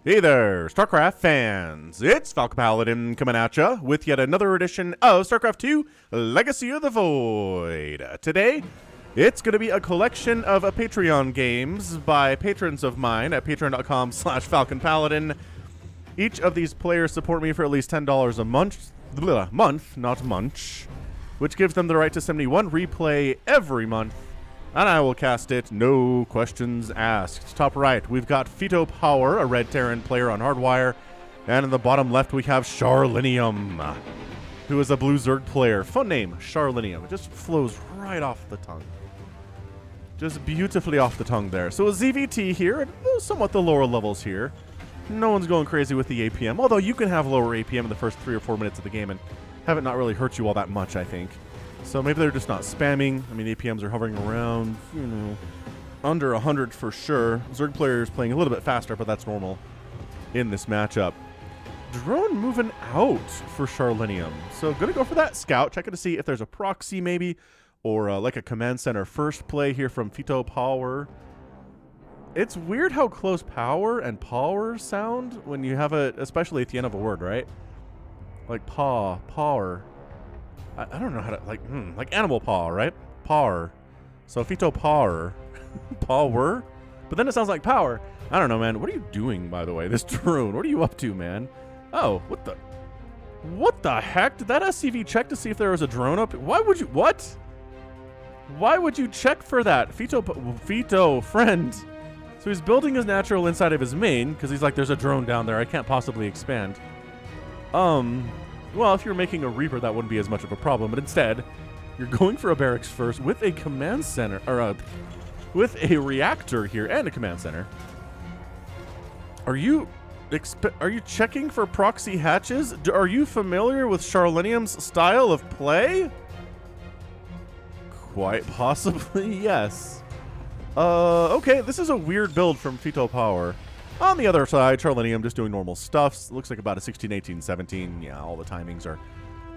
Hey there, StarCraft fans! It's Falcon Paladin coming at ya with yet another edition of StarCraft 2 Legacy of the Void. Today, it's going to be a collection of Patreon games by patrons of mine at patreon.com/FalconPaladin. Each of these players support me for at least $10 a month, which gives them the right to send me one replay every month, and I will cast it, no questions asked. Top right, we've got Phyto Power, a Red Terran player on Hardwire. And in the bottom left, we have charlenium, who is a Blue Zerg player. Fun name, charlenium. It just flows right off the tongue. Just beautifully off the tongue there. So a ZVT here, somewhat the lower levels here. No one's going crazy with the APM, although you can have lower APM in the first 3 or 4 minutes of the game and have it not really hurt you all that much, I think. So maybe they're just not spamming. I mean, APMs are hovering around, under 100 for sure. Zerg players playing a little bit faster, but that's normal in this matchup. Drone moving out for charlenium. So going to go for that scout, checking to see if there's a proxy maybe, or like a command center first play here from Phyto Power. It's weird how close power and power sound when you have it, especially at the end of a word, right? Like power. I don't know how to, like animal paw, right? Power. So Phyto Power. Power? But then it sounds like power. I don't know, man. What are you doing, by the way? This drone. What are you up to, man? Oh, what the heck? Did that SCV check to see if there was a drone up? Why would you, what? Why would you check for that? Phyto, friend. So he's building his natural inside of his main, because he's like, there's a drone down there. I can't possibly expand. Well, if you're making a Reaper, that wouldn't be as much of a problem. But instead, you're going for a barracks first with a command center, or with a reactor here and a command center. Are you checking for proxy hatches? Are you familiar with charlenium's style of play? Quite possibly, yes. Okay, this is a weird build from Phyto Power. On the other side, charlenium just doing normal stuff. Looks like about a 16, 18, 17. Yeah, all the timings are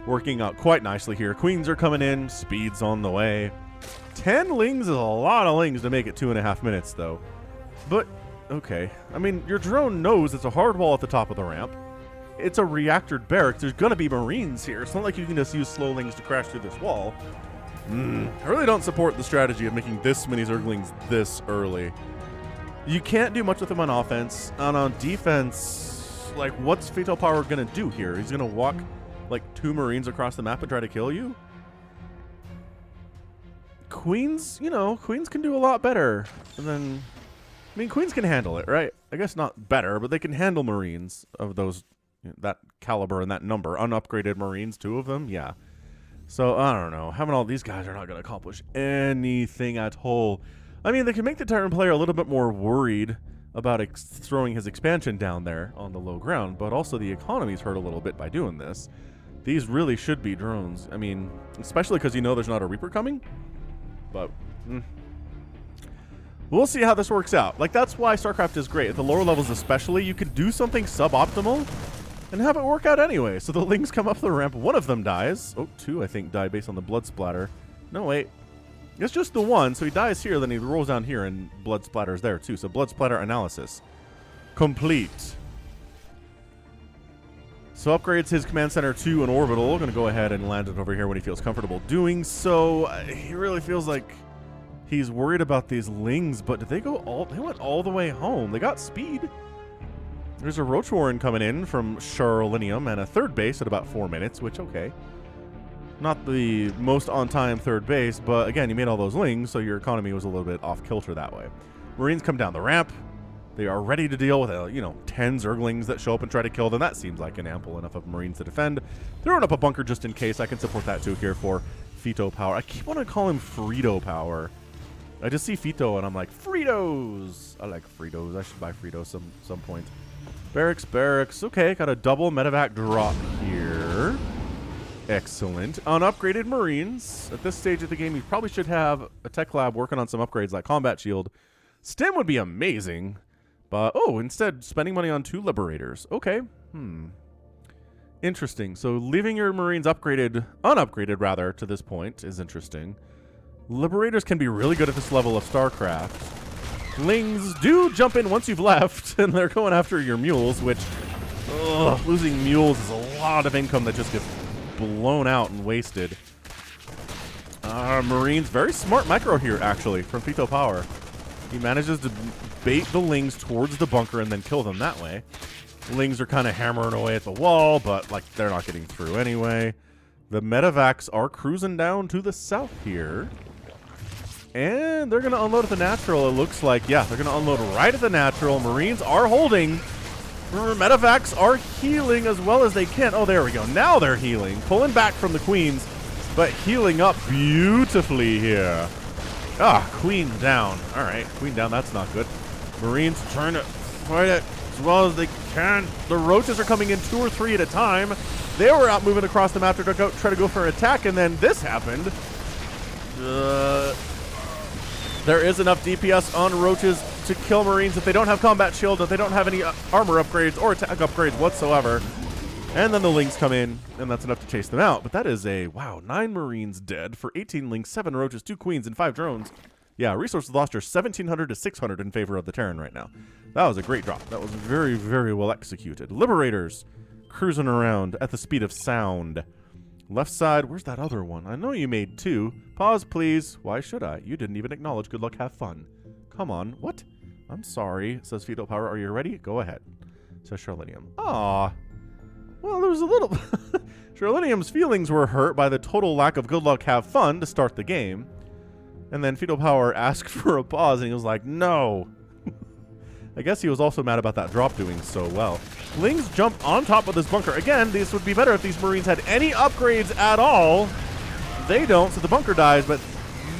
working out quite nicely here. Queens are coming in. Speed's on the way. 10 lings is a lot of lings to make it 2.5 minutes, though. But, okay. I mean, your drone knows it's a hard wall at the top of the ramp. It's a reactored barracks. There's going to be Marines here. It's not like you can just use slow lings to crash through this wall. I really don't support the strategy of making this many Zerglings this early. You can't do much with him on offense, and on defense, like, what's Phyto Power gonna do here? He's gonna walk, like, 2 Marines across the map and try to kill you? Queens, Queens can do a lot better. And then, I mean, Queens can handle it, right? I guess not better, but they can handle Marines of those, that caliber and that number. Unupgraded Marines, 2 of them, yeah. So, I don't know. Having all these guys are not gonna accomplish anything at all. I mean, they can make the Terran player a little bit more worried about throwing his expansion down there on the low ground, but also the economy's hurt a little bit by doing this. These really should be drones. I mean, especially because there's not a Reaper coming. But, we'll see how this works out. Like, that's why StarCraft is great. At the lower levels especially, you can do something suboptimal and have it work out anyway. So the lings come up the ramp. One of them dies. Oh, 2, I think, die based on the blood splatter. No, wait. It's just the one, so he dies here, then he rolls down here, and blood splatters there, too. So blood splatter analysis complete. So upgrades his command center to an orbital. Going to go ahead and land it over here when he feels comfortable doing so. He really feels like he's worried about these lings, but did they go they went all the way home. They got speed. There's a Roach Warren coming in from charlenium and a third base at about 4 minutes, which, okay. Not the most on-time third base, but again, you made all those lings, so your economy was a little bit off-kilter that way. Marines come down the ramp. They are ready to deal with, 10 Zerglings that show up and try to kill them. That seems like an ample enough of Marines to defend. Throwing up a bunker just in case. I can support that too here for Phyto Power. I keep wanting to call him Frito Power. I just see Phyto and I'm like, Fritos! I like Fritos. I should buy Fritos some point. Barracks. Okay, got a double medevac drop here. Excellent. Unupgraded Marines. At this stage of the game, you probably should have a tech lab working on some upgrades like Combat Shield. Stim would be amazing. But, instead, spending money on 2 Liberators. Okay. Interesting. So leaving your Marines unupgraded rather, to this point is interesting. Liberators can be really good at this level of StarCraft. Lings do jump in once you've left, and they're going after your mules, which, losing mules is a lot of income that just gets blown out and wasted. Marines, very smart micro here, actually, from Fito Power. He manages to bait the Lings towards the bunker and then kill them that way. Lings are kind of hammering away at the wall, but, like, they're not getting through anyway. The medevacs are cruising down to the south here. And they're going to unload at the natural, it looks like. Yeah, they're going to unload right at the natural. Marines are holding. Medevacs are healing as well as they can. Oh, there we go. Now they're healing. Pulling back from the queens, but healing up beautifully here. Queen down. All right, queen down. That's not good. Marines trying to fight it as well as they can. The roaches are coming in 2 or 3 at a time. They were out moving across the map to try to go for an attack, and then this happened. There is enough DPS on roaches to kill Marines if they don't have combat shield, if they don't have any armor upgrades or attack upgrades whatsoever. And then the Lings come in, and that's enough to chase them out. But that is a, wow, 9 Marines dead for 18 Lings, 7 roaches, 2 queens, and 5 drones. Yeah, resources lost are 1,700 to 600 in favor of the Terran right now. That was a great drop. That was very, very well executed. Liberators cruising around at the speed of sound. Left side, where's that other one? I know you made 2. Pause, please. Why should I? You didn't even acknowledge good luck, have fun. Come on. What? I'm sorry, says Fito Power. Are you ready? Go ahead, says charlenium. Aw. Well, there was a little... Charlenium's feelings were hurt by the total lack of good luck, have fun to start the game. And then Fito Power asked for a pause, and he was like, no. I guess he was also mad about that drop doing so well. Lings jump on top of this bunker. Again, this would be better if these Marines had any upgrades at all. They don't, so the bunker dies, but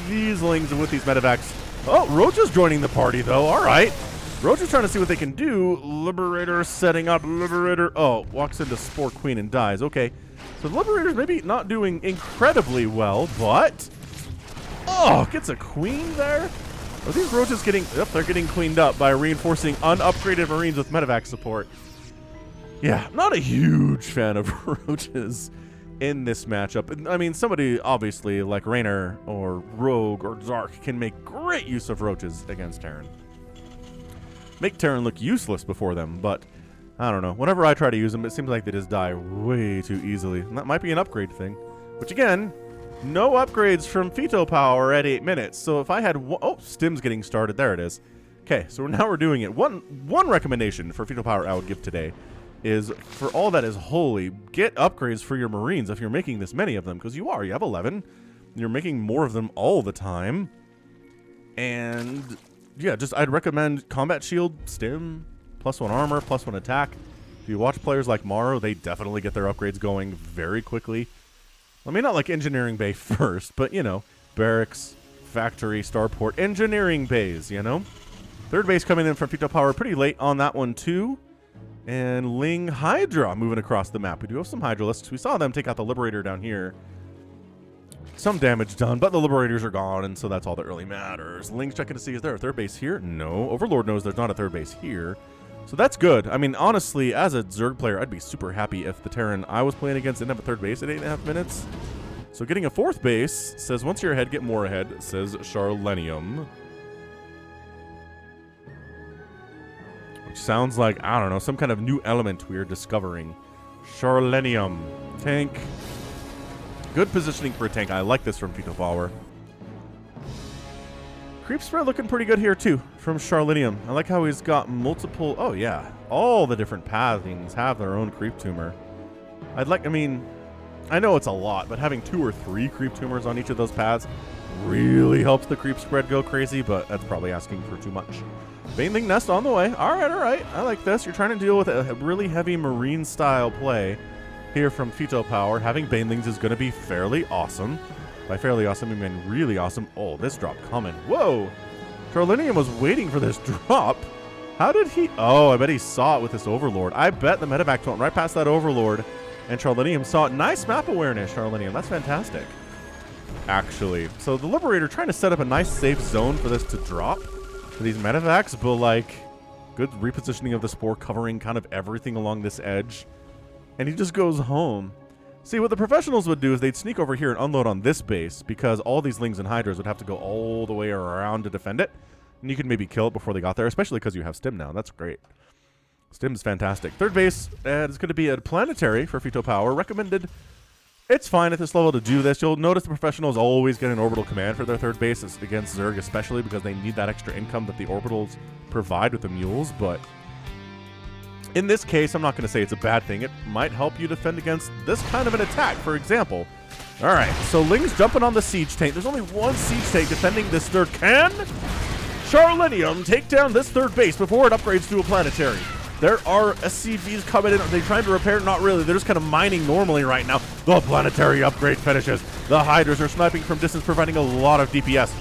these Lings with these medevacs... Oh, Roach is joining the party, though. All right. Roach is trying to see what they can do. Liberator setting up. Liberator... Oh, walks into Spore Queen and dies. Okay. So the Liberator's maybe not doing incredibly well, but... Oh, gets a Queen there? Are these roaches getting... Yep, they're getting cleaned up by reinforcing unupgraded Marines with medevac support. Yeah, not a huge fan of roaches in this matchup. I mean, somebody obviously like Raynor or Rogue or Zark can make great use of roaches against Terran. Make Terran look useless before them, but I don't know. Whenever I try to use them, it seems like they just die way too easily. And that might be an upgrade thing. Which again... No upgrades from Fito Power at 8 minutes. So if I had... Oh, Stim's getting started. There it is. Okay, so now we're doing it. One recommendation for Fito Power I would give today is, for all that is holy, get upgrades for your Marines if you're making this many of them. Because you are. You have 11. You're making more of them all the time. And, yeah, just I'd recommend Combat Shield, Stim, +1 armor, +1 attack. If you watch players like Morrow, they definitely get their upgrades going very quickly. I mean, not like engineering bay first, but, you know, barracks, factory, starport, engineering bays, you know? Third base coming in from Fito Power pretty late on that one, too. And Ling Hydra moving across the map. We do have some Hydralisks. We saw them take out the Liberator down here. Some damage done, but the Liberators are gone, and so that's all that really matters. Ling's checking to see, is there a third base here? No. Overlord knows there's not a third base here. So that's good. I mean, honestly, as a Zerg player, I'd be super happy if the Terran I was playing against didn't have a third base at 8.5 minutes. So getting a fourth base says once you're ahead, get more ahead, says charlenium. Which sounds like, I don't know, some kind of new element we're discovering. Charlenium. Tank. Good positioning for a tank. I like this from Fito Power. Creep spread looking pretty good here, too, from charlenium. I like how he's got multiple... Oh, yeah. All the different pathings have their own creep tumor. I mean, I know it's a lot, but having 2 or 3 creep tumors on each of those paths really helps the creep spread go crazy, but that's probably asking for too much. Baneling Nest on the way. All right. I like this. You're trying to deal with a really heavy Marine-style play here from Fito Power. Having Banelings is going to be fairly awesome. By fairly awesome, I mean really awesome. Oh, this drop coming. Whoa! Charlenium was waiting for this drop. How did he... Oh, I bet he saw it with this Overlord. I bet the medevac went right past that Overlord, and Charlenium saw it. Nice map awareness, Charlenium. That's fantastic, actually. So the Liberator trying to set up a nice safe zone for this to drop for these medevacs, but, like, good repositioning of the Spore, covering kind of everything along this edge. And he just goes home. See, what the professionals would do is they'd sneak over here and unload on this base because all these Lings and Hydras would have to go all the way around to defend it. And you can maybe kill it before they got there, especially because you have Stim now. That's great. Stim's fantastic. Third base, it's going to be a planetary for Phyto Power. Recommended. It's fine at this level to do this. You'll notice the professionals always get an orbital command for their third base against Zerg, especially because they need that extra income that the orbitals provide with the mules. But in this case, I'm not going to say it's a bad thing. It might help you defend against this kind of an attack, for example. All right, so Ling's jumping on the siege tank. There's only one siege tank defending this third. Can charlenium take down this third base before it upgrades to a planetary? There are SCVs coming in. Are they trying to repair? Not really. They're just kind of mining normally right now. The planetary upgrade finishes. The Hydras are sniping from distance, providing a lot of DPS.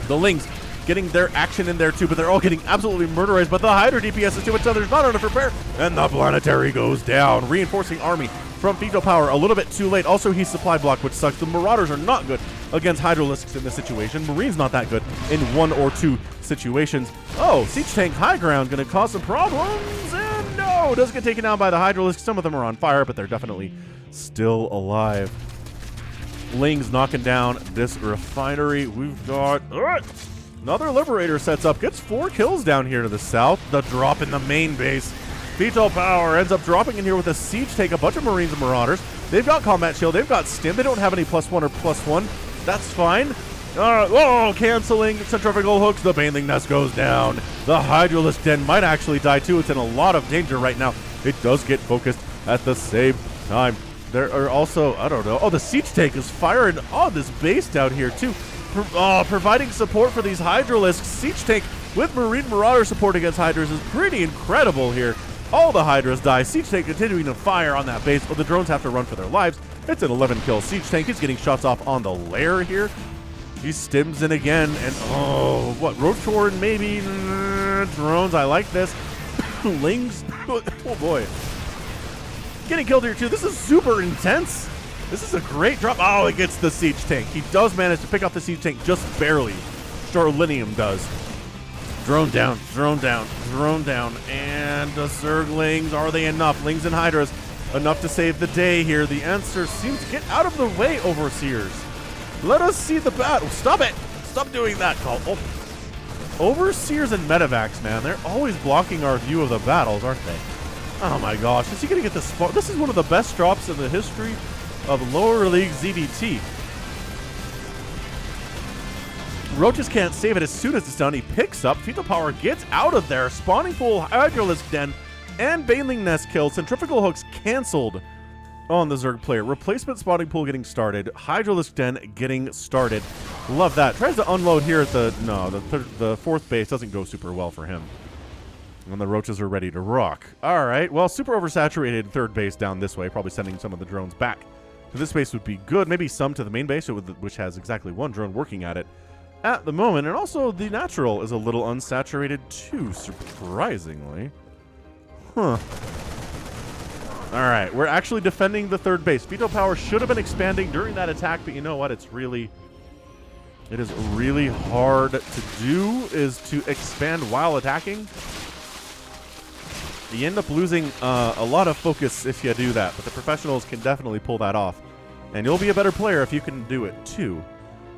The Lings getting their action in there too, but they're all getting absolutely murderized. But the Hydra DPS is too much, so there's not enough repair. And the planetary goes down. Reinforcing army from Phyto Power a little bit too late. Also, he's supply block, which sucks. The Marauders are not good against Hydralisks in this situation. Marine's not that good in 1 or 2 situations. Oh, Siege Tank High Ground going to cause some problems. And no, does get taken down by the Hydralisks. Some of them are on fire, but they're definitely still alive. Ling's knocking down this refinery. We've got another Liberator sets up. Gets 4 kills down here to the south. The drop in the main base. Phyto Power ends up dropping in here with a Siege Tank, a bunch of Marines and Marauders. They've got Combat Shield. They've got Stim. They don't have any +1 or +1. That's fine. Canceling centrifugal hooks. The Baneling Nest goes down. The Hydralisk Den might actually die too. It's in a lot of danger right now. It does get focused at the same time. There are also, I don't know. Oh, the Siege Tank is firing on this base down here too. Providing support for these Hydralisks. Siege Tank with Marine Marauder support against Hydras is pretty incredible here. All the Hydras die. Siege Tank continuing to fire on that base, but the drones have to run for their lives. It's an 11-kill Siege Tank. He's getting shots off on the lair here. He stims in again, and Roach Horde maybe? Drones, I like this. Lings, oh boy. Getting killed here too. This is super intense. This is a great drop. Oh, it gets the Siege Tank. He does manage to pick off the Siege Tank just barely. Charlenium does. Drone down, drone down, drone down. And the Zerglings, are they enough? Lings and Hydras, enough to save the day here. The answer seems to get out of the way, Overseers. Let us see the battle. Stop it. Stop doing that, Call. Oh. Overseers and Medivacs, man. They're always blocking our view of the battles, aren't they? Oh my gosh. Is he going to get this? This is one of the best drops in the history of lower league ZVT. Roaches can't save it as soon as it's done. He picks up. Phyto Power gets out of there. Spawning Pool, Hydralisk Den, and Baneling Nest killed. Centrifugal Hooks canceled on the Zerg player. Replacement Spawning Pool getting started. Hydralisk Den getting started. Love that. Tries to unload here at the... No, the fourth base doesn't go super well for him. And the Roaches are ready to rock. All right. Well, super oversaturated third base down this way. Probably sending some of the drones back to this base would be good. Maybe some to the main base, which has exactly 1 drone working at it at the moment. And also the natural is a little unsaturated too, surprisingly. Huh. All right, we're actually defending the third base. Phyto Power should have been expanding during that attack, but you know what? It is really hard to do, is to expand while attacking. You end up losing a lot of focus if you do that, but the professionals can definitely pull that off. And you'll be a better player if you can do it too.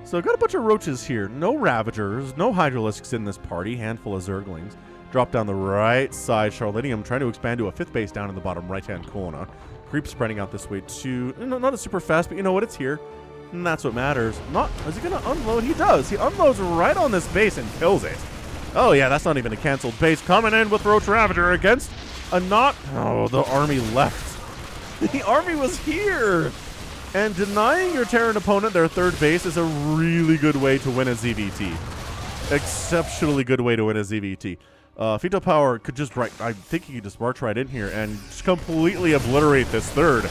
So got a bunch of Roaches here. No Ravagers, no Hydralisks in this party. Handful of Zerglings. Drop down the right side. Charlenium trying to expand to a 5th base down in the bottom right-hand corner. Creep spreading out this way too. Not as super fast, but you know what? It's here. And that's what matters. Is he going to unload? He does. He unloads right on this base and kills it. Oh yeah, that's not even a canceled base. Coming in with Roach Ravager against a not... Oh, the army left. The army was here. And denying your Terran opponent their third base is a really good way to win a ZVT. Exceptionally good way to win a ZVT. Phyto Power could just I think he could just march right in here and just completely obliterate this third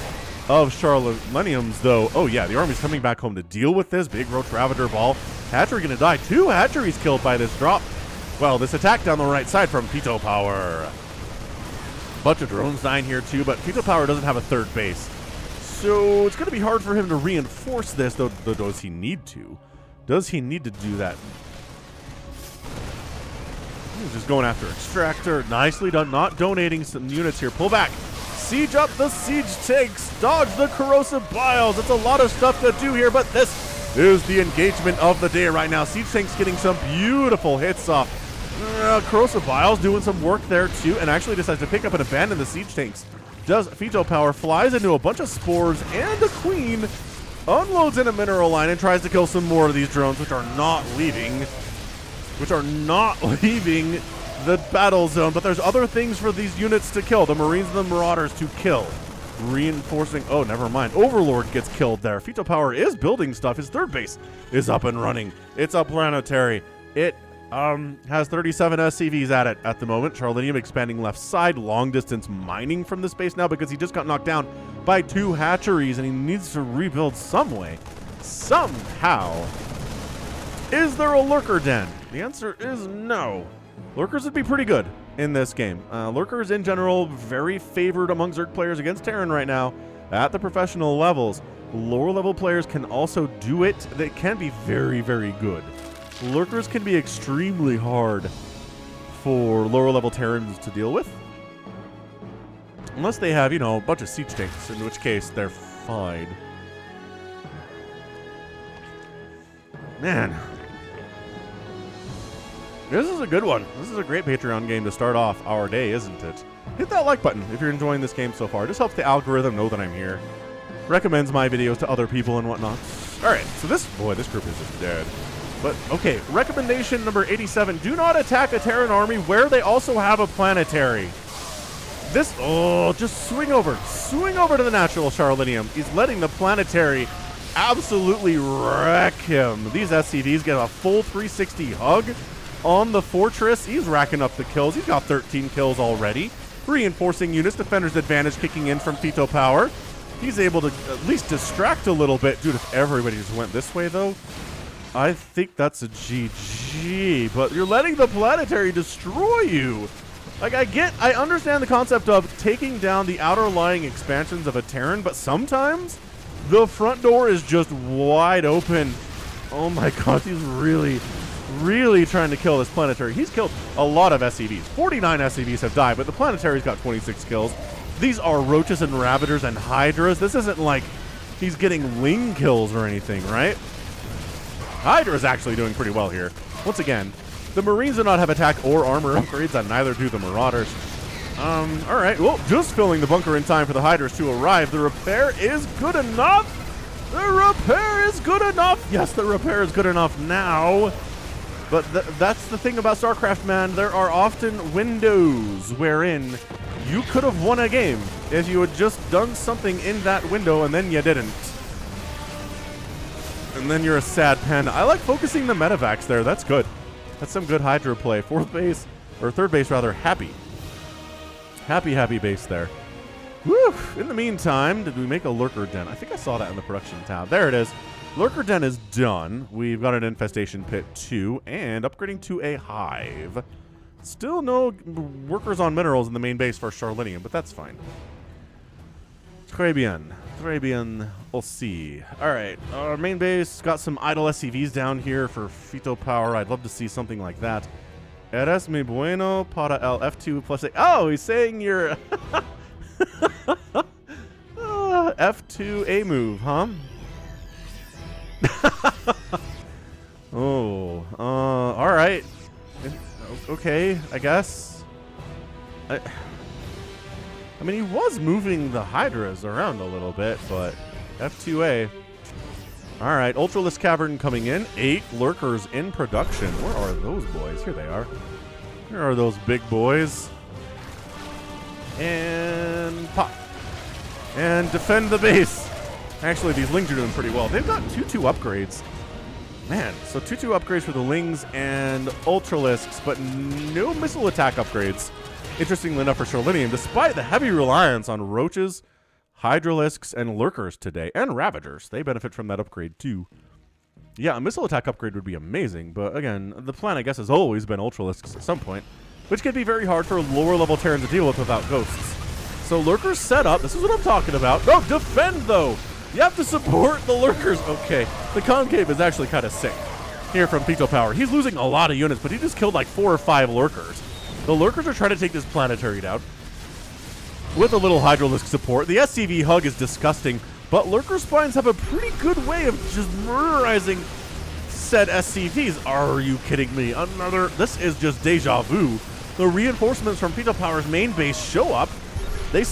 of Charlenium's, though. Oh yeah, the army's coming back home to deal with this. Big Roach Ravager ball. Hatchery gonna die. 2 hatcheries killed by this drop. Well, this attack down the right side from Phyto Power. Bunch of drones dying here too, but Phyto Power doesn't have a third base. So it's going to be hard for him to reinforce this, though. Does he need to? Does he need to do that? He's just going after Extractor. Nicely done. Not donating some units here. Pull back. Siege up the Siege Tanks. Dodge the Corrosive Biles. It's a lot of stuff to do here, but this is the engagement of the day right now. Siege Tank's getting some beautiful hits off. Corrosive Vials doing some work there too, and actually decides to pick up and abandon the Siege Tanks. Does Veto Power, flies into a bunch of spores and a queen, unloads in a mineral line and tries to kill some more of these drones, which are not leaving the battle zone. But there's other things for these units to kill, the Marines and the Marauders to kill. Reinforcing, oh, never mind. Overlord gets killed there. Veto Power is building stuff. His third base is up and running. It's a planetary. It has 37 SCVs at it at the moment. Charlenium expanding left side, long distance mining from this base now because he just got knocked down by 2 hatcheries and he needs to rebuild some way, somehow. Is there a lurker den? The answer is no. Lurkers would be pretty good in this game. Lurkers in general, very favored among Zerg players against Terran right now at the professional levels. Lower level players can also do it. They can be very, very good. Lurkers can be extremely hard for lower level Terrans to deal with. Unless they have, you know, a bunch of siege tanks, in which case they're fine. Man. This is a good one. This is a great Patreon game to start off our day, isn't it? Hit that like button if you're enjoying this game so far. It just helps the algorithm know that I'm here. Recommends my videos to other people and whatnot. Alright, so this group is just dead. But, okay, recommendation number 87. Do not attack a Terran army where they also have a planetary. This, just swing over. Swing over to the natural Charlenium. He's letting the planetary absolutely wreck him. These SCVs get a full 360 hug on the fortress. He's racking up the kills. He's got 13 kills already. Reinforcing units. Defender's advantage kicking in from Veto Power. He's able to at least distract a little bit. Dude, if everybody just went this way, though, I think that's a GG, but you're letting the planetary destroy you. Like, I understand the concept of taking down the outer lying expansions of a Terran, but sometimes the front door is just wide open. Oh my god, he's really, really trying to kill this planetary. He's killed a lot of SCVs. 49 SCVs have died, but the planetary's got 26 kills. These are roaches and ravagers and hydras. This isn't like he's getting ling kills or anything, right? Hydra's actually doing pretty well here. Once again, the Marines do not have attack or armor upgrades, and neither do the Marauders. Alright, well, just filling the bunker in time for the Hydras to arrive. The repair is good enough! The repair is good enough! Yes, the repair is good enough now. But that's the thing about StarCraft, man. There are often windows wherein you could have won a game if you had just done something in that window and then you didn't. And then you're a sad panda. I like focusing the medevacs there. That's good. That's some good Hydra play. Third base rather. Happy base there. Woo! In the meantime, did we make a lurker den? I think I saw that in the production tab. There it is. Lurker den is done. We've got an infestation pit 2 and upgrading to a hive. Still no workers on minerals in the main base for Charlenium, but that's fine. Très bien, we'll see. Alright, our main base got some idle SCVs down here for Veto Power. I'd love to see something like that. Eres muy bueno para el F2 plus 8. Oh, he's saying you're F2 A move, huh? Oh, alright. Okay, I guess. I mean, he was moving the Hydras around a little bit, but F2A. All right, Ultralisk Cavern coming in. 8 lurkers in production. Where are those boys? Here they are. Here are those big boys. And pop. And defend the base. Actually, these Lings are doing pretty well. They've got 2-2 upgrades. Man, so 2-2 upgrades for the Lings and Ultralisks, but no missile attack upgrades. Interestingly enough for Charlenium, despite the heavy reliance on roaches, hydralisks, and lurkers today, and ravagers, they benefit from that upgrade too. Yeah, a missile attack upgrade would be amazing, but again, the plan I guess has always been ultralisks at some point, which can be very hard for lower level Terrans to deal with without ghosts. So lurkers set up, this is what I'm talking about. No, defend though! You have to support the lurkers. Okay, the concave is actually kind of sick here from Veto Power. He's losing a lot of units, but he just killed like 4 or 5 lurkers. The lurkers are trying to take this planetary down with a little hydralisk support. The SCV hug is disgusting, But Lurker Spines have a pretty good way of just murderizing said SCVs. Are you kidding me? Another, this is just deja vu. The reinforcements from Pito Power's main base show up. They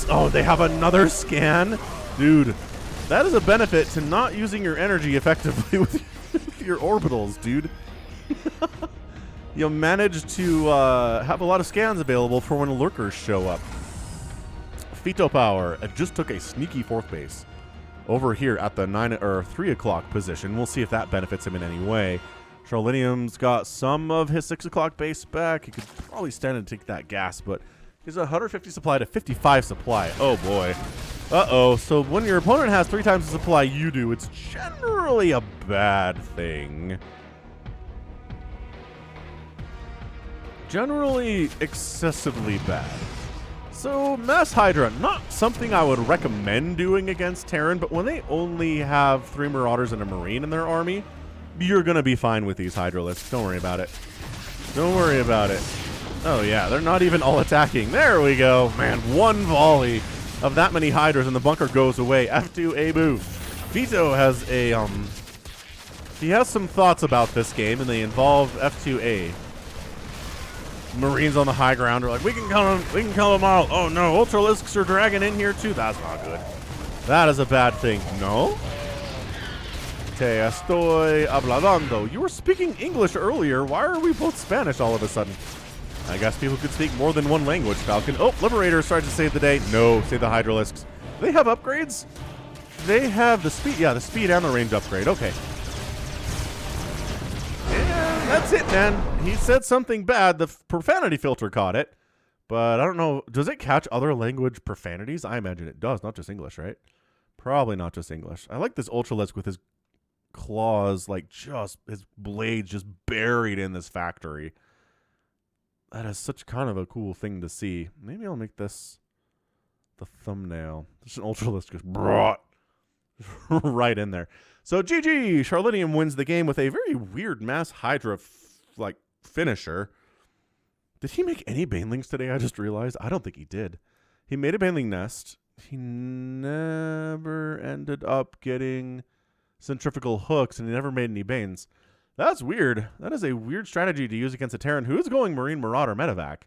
have another scan. Dude, that is a benefit to not using your energy effectively with your orbitals, dude. You'll manage to have a lot of scans available for when lurkers show up. Pito Power just took a sneaky 4th base over here at the 3 o'clock position. We'll see if that benefits him in any way. Charlenium's got some of his 6 o'clock base back. He could probably stand and take that gas, but he's 150 supply to 55 supply. Oh boy. Uh-oh. So when your opponent has 3 times the supply you do, it's generally a bad thing. Generally excessively bad. So Mass Hydra, not something I would recommend doing against Terran, but when they only have 3 Marauders and a Marine in their army, you're going to be fine with these Hydralisks. Don't worry about it. Don't worry about it. Oh yeah, they're not even all attacking. There we go. Man, 1 volley of that many Hydras and the bunker goes away. F2 Abu. Vito has a, he has some thoughts about this game, and they involve F2A. Marines on the high ground are like, we can kill them all. Oh no, Ultralisks are dragging in here too. That's not good. That is a bad thing. No? Te estoy hablando. You were speaking English earlier. Why are we both Spanish all of a sudden? I guess people could speak more than one language, Falcon. Oh, Liberator starts to save the day. No, save the Hydralisks. They have upgrades? They have the speed. Yeah, the speed and the range upgrade. Okay. And that's it, man. He said something bad. The profanity filter caught it. But I don't know. Does it catch other language profanities? I imagine it does. Not just English, right? Probably not just English. I like this Ultralisk with his claws, like just his blades just buried in this factory. That is such kind of a cool thing to see. Maybe I'll make this the thumbnail. Just an Ultralisk just brought right in there. So GG, Charlenium wins the game with a very weird Mass Hydra like finisher. Did he make any banelings today? I just realized. I don't think he did. He made a baneling nest. He never ended up getting centrifugal hooks, and he never made any banes. That's weird. That is a weird strategy to use against a Terran who is going Marine Marauder Medevac.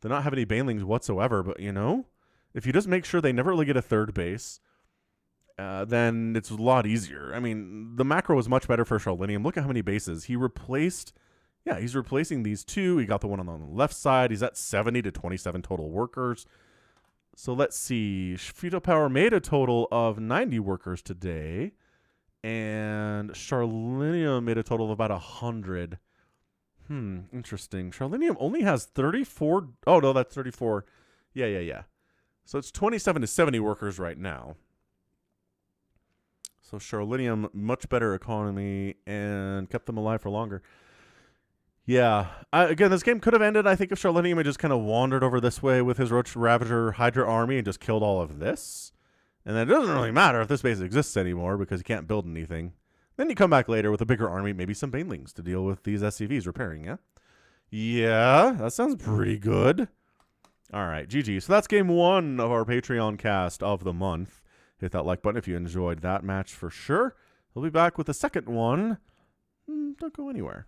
To not have any banelings whatsoever, but you know, if you just make sure they never really get a 3rd base, then it's a lot easier. I mean, the macro was much better for Charlenium. Look at how many bases. He replaced, yeah, he's replacing these 2. He got the one on the left side. He's at 70 to 27 total workers. So let's see. Pito Power made a total of 90 workers today. And Charlenium made a total of about 100. Interesting. Charlenium only has 34. Oh, no, that's 34. Yeah. So it's 27 to 70 workers right now. So Charlenium, much better economy and kept them alive for longer. Yeah. Again, this game could have ended, I think, if Charlenium had just kind of wandered over this way with his Roach Ravager Hydra army and just killed all of this. And then it doesn't really matter if this base exists anymore because you can't build anything. Then you come back later with a bigger army, maybe some banelings to deal with these SCVs repairing, yeah? Yeah, that sounds pretty good. All right, GG. So that's game 1 of our Patreon cast of the month. Hit that like button if you enjoyed that match for sure. We'll be back with the second one. Don't go anywhere.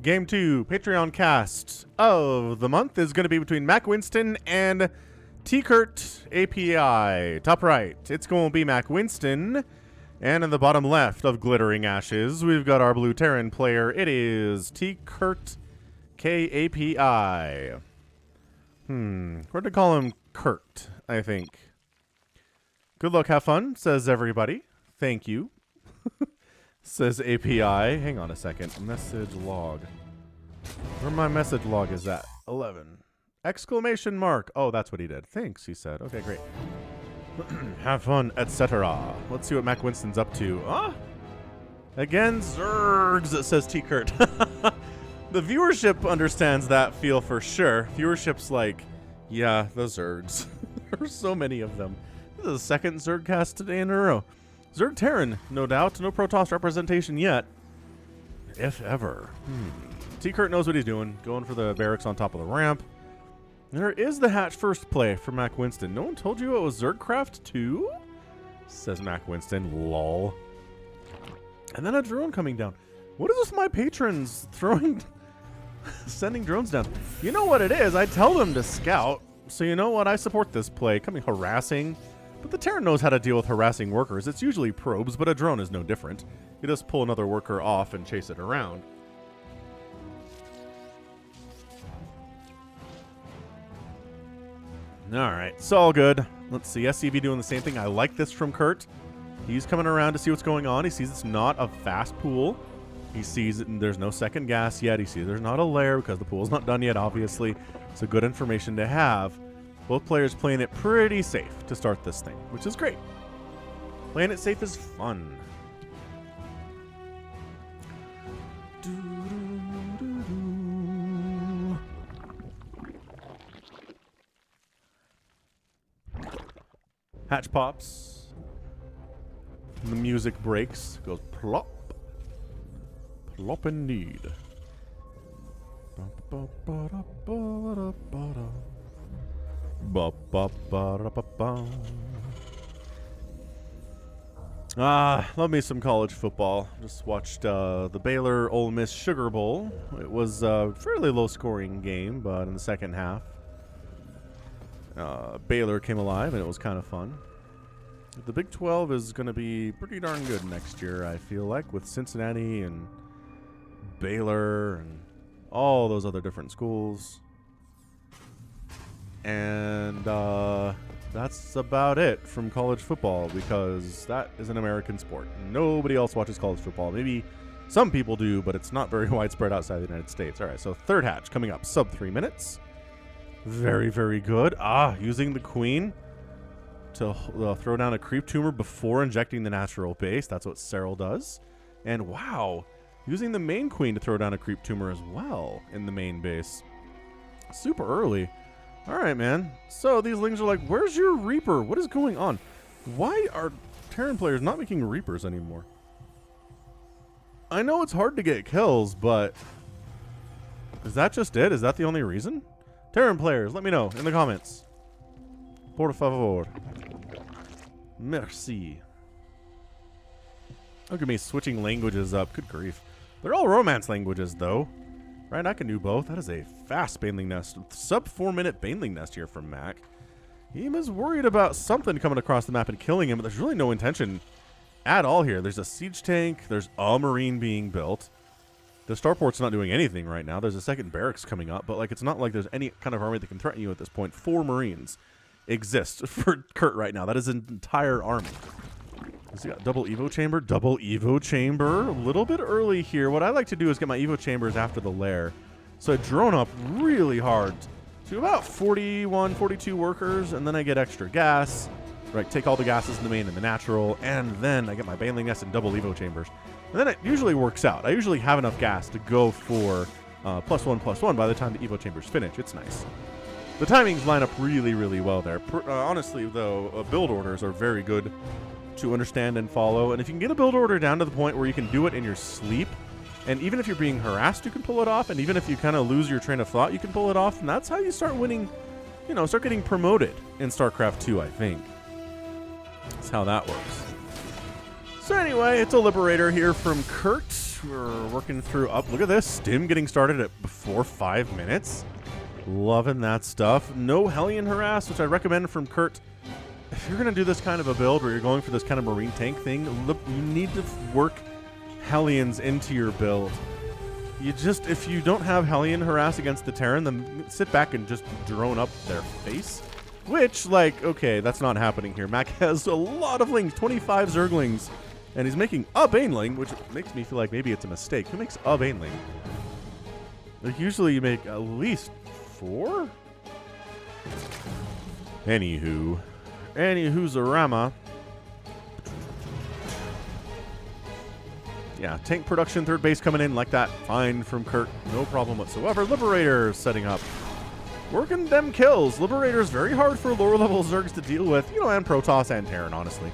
Game 2, Patreon cast of the month is going to be between MackWinston and T-Kurt API. Top right, it's going to be MackWinston. And in the bottom left of Glittering Ashes, we've got our blue Terran player. It is T-Kurt KAPI. We're going to call him Kurt, I think. Good luck, have fun, says everybody. Thank you. Says API. Hang on a second. Message log. Where my message log is at? 11. Exclamation mark. Oh, that's what he did. Thanks, he said. Okay, great. Have fun, etc. Let's see what MackWinston's up to. Again, Zergs, says T-Kurt. The viewership understands that feel for sure. Viewership's like, yeah, the Zergs. There are so many of them. This is the second Zergcast today in a row. Zerg Terran, no doubt. No Protoss representation yet. If ever. T-Kurt knows what he's doing. Going for the barracks on top of the ramp. There is the hatch first play for MackWinston. No one told you it was Zergcraft 2? says MackWinston. Lol. And then a drone coming down. What is this with my patrons throwing... sending drones down? You know what it is? I tell them to scout. So you know what? I support this play. Coming harassing. But the Terran knows how to deal with harassing workers. It's usually probes, but a drone is no different. You just pull another worker off and chase it around. Alright, it's all good. Let's see, SCV doing the same thing. I like this from Kurt. He's coming around to see what's going on. He sees it's not a fast pool. He sees it and there's no second gas yet. He sees there's not a lair because the pool's not done yet, obviously. It's a good information to have. Both players playing it pretty safe to start this thing, which is great. Playing it safe is fun. Hatch pops. The music breaks. It goes plop. Plop indeed. Love me some college football. Just watched the Baylor Ole Miss Sugar Bowl. It was a fairly low-scoring game, but in the second half, Baylor came alive, and it was kind of fun. The Big 12 is going to be pretty darn good next year, I feel like, with Cincinnati and Baylor and all those other different schools. And that's about it from college football, because that is an American sport. Nobody else watches college football. Maybe some people do, but it's not very widespread outside the United States. All right, so third hatch coming up, sub 3 minutes. Very, very good. Using the queen to throw down a creep tumor before injecting the natural base. That's what Cyril does. And wow, using the main queen to throw down a creep tumor as well in the main base. Super early. All right, man. So these lings are like, where's your Reaper? What is going on? Why are Terran players not making Reapers anymore? I know it's hard to get kills, but is that just it? Is that the only reason? Terran players, let me know in the comments. Por favor. Merci. Look at me switching languages up. Good grief. They're all romance languages, though. Right, I can do both. That is a fast baneling nest. Sub 4 minute baneling nest here from Mac. He was worried about something coming across the map and killing him, but there's really no intention at all here. There's a siege tank. There's a marine being built. The starport's not doing anything right now. There's a second barracks coming up, but like it's not like there's any kind of army that can threaten you at this point. 4 marines exist for Kurt right now. That is an entire army. He's got double Evo chamber. Double Evo chamber. A little bit early here. What I like to do is get my Evo chambers after the lair. So I drone up really hard to about 41, 42 workers, and then I get extra gas. Right, take all the gases in the main and the natural, and then I get my baneling nest and double Evo chambers. And then it usually works out. I usually have enough gas to go for +1/+1 by the time the Evo chambers finish. It's nice. The timings line up really, really well there. Honestly, though, build orders are very good to understand and follow. And if you can get a build order down to the point where you can do it in your sleep, and even if you're being harassed, you can pull it off. And even if you kind of lose your train of thought, you can pull it off. And that's how you start winning, you know, start getting promoted in StarCraft 2, I think. That's how that works. So anyway, it's a Liberator here from Kurt. We're working through up. Look at this. Stim getting started at before 5 minutes. Loving that stuff. No Hellion harass, which I recommend from Kurt. If you're going to do this kind of a build where you're going for this kind of marine tank thing, you need to work Hellions into your build. You just, if you don't have Hellion harass against the Terran, then sit back and just drone up their face. Which, like, okay, that's not happening here. Mac has a lot of lings, 25 Zerglings, and he's making a Baneling, which makes me feel like maybe it's a mistake. Who makes a Baneling? Like, usually you make at least 4? Anywho-zarama. Yeah, tank production, third base coming in like that. Fine from Kurt. No problem whatsoever. Liberator setting up. Working them kills. Liberator's very hard for lower level Zergs to deal with, you know, and Protoss and Terran, honestly.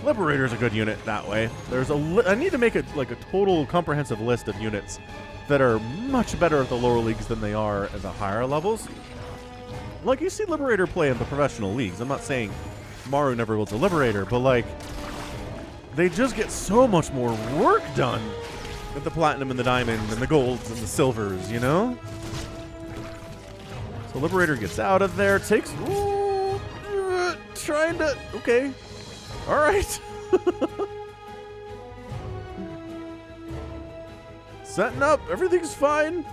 Liberator's a good unit that way. There's I need to make a total comprehensive list of units that are much better at the lower leagues than they are at the higher levels. Like, you see Liberator play in the professional leagues. I'm not saying Maru never builds a Liberator, but like, they just get so much more work done with the platinum and the diamond and the golds and the silvers, you know? So Liberator gets out of there, takes... Ooh, trying to... Okay. All right. Setting up. Everything's fine.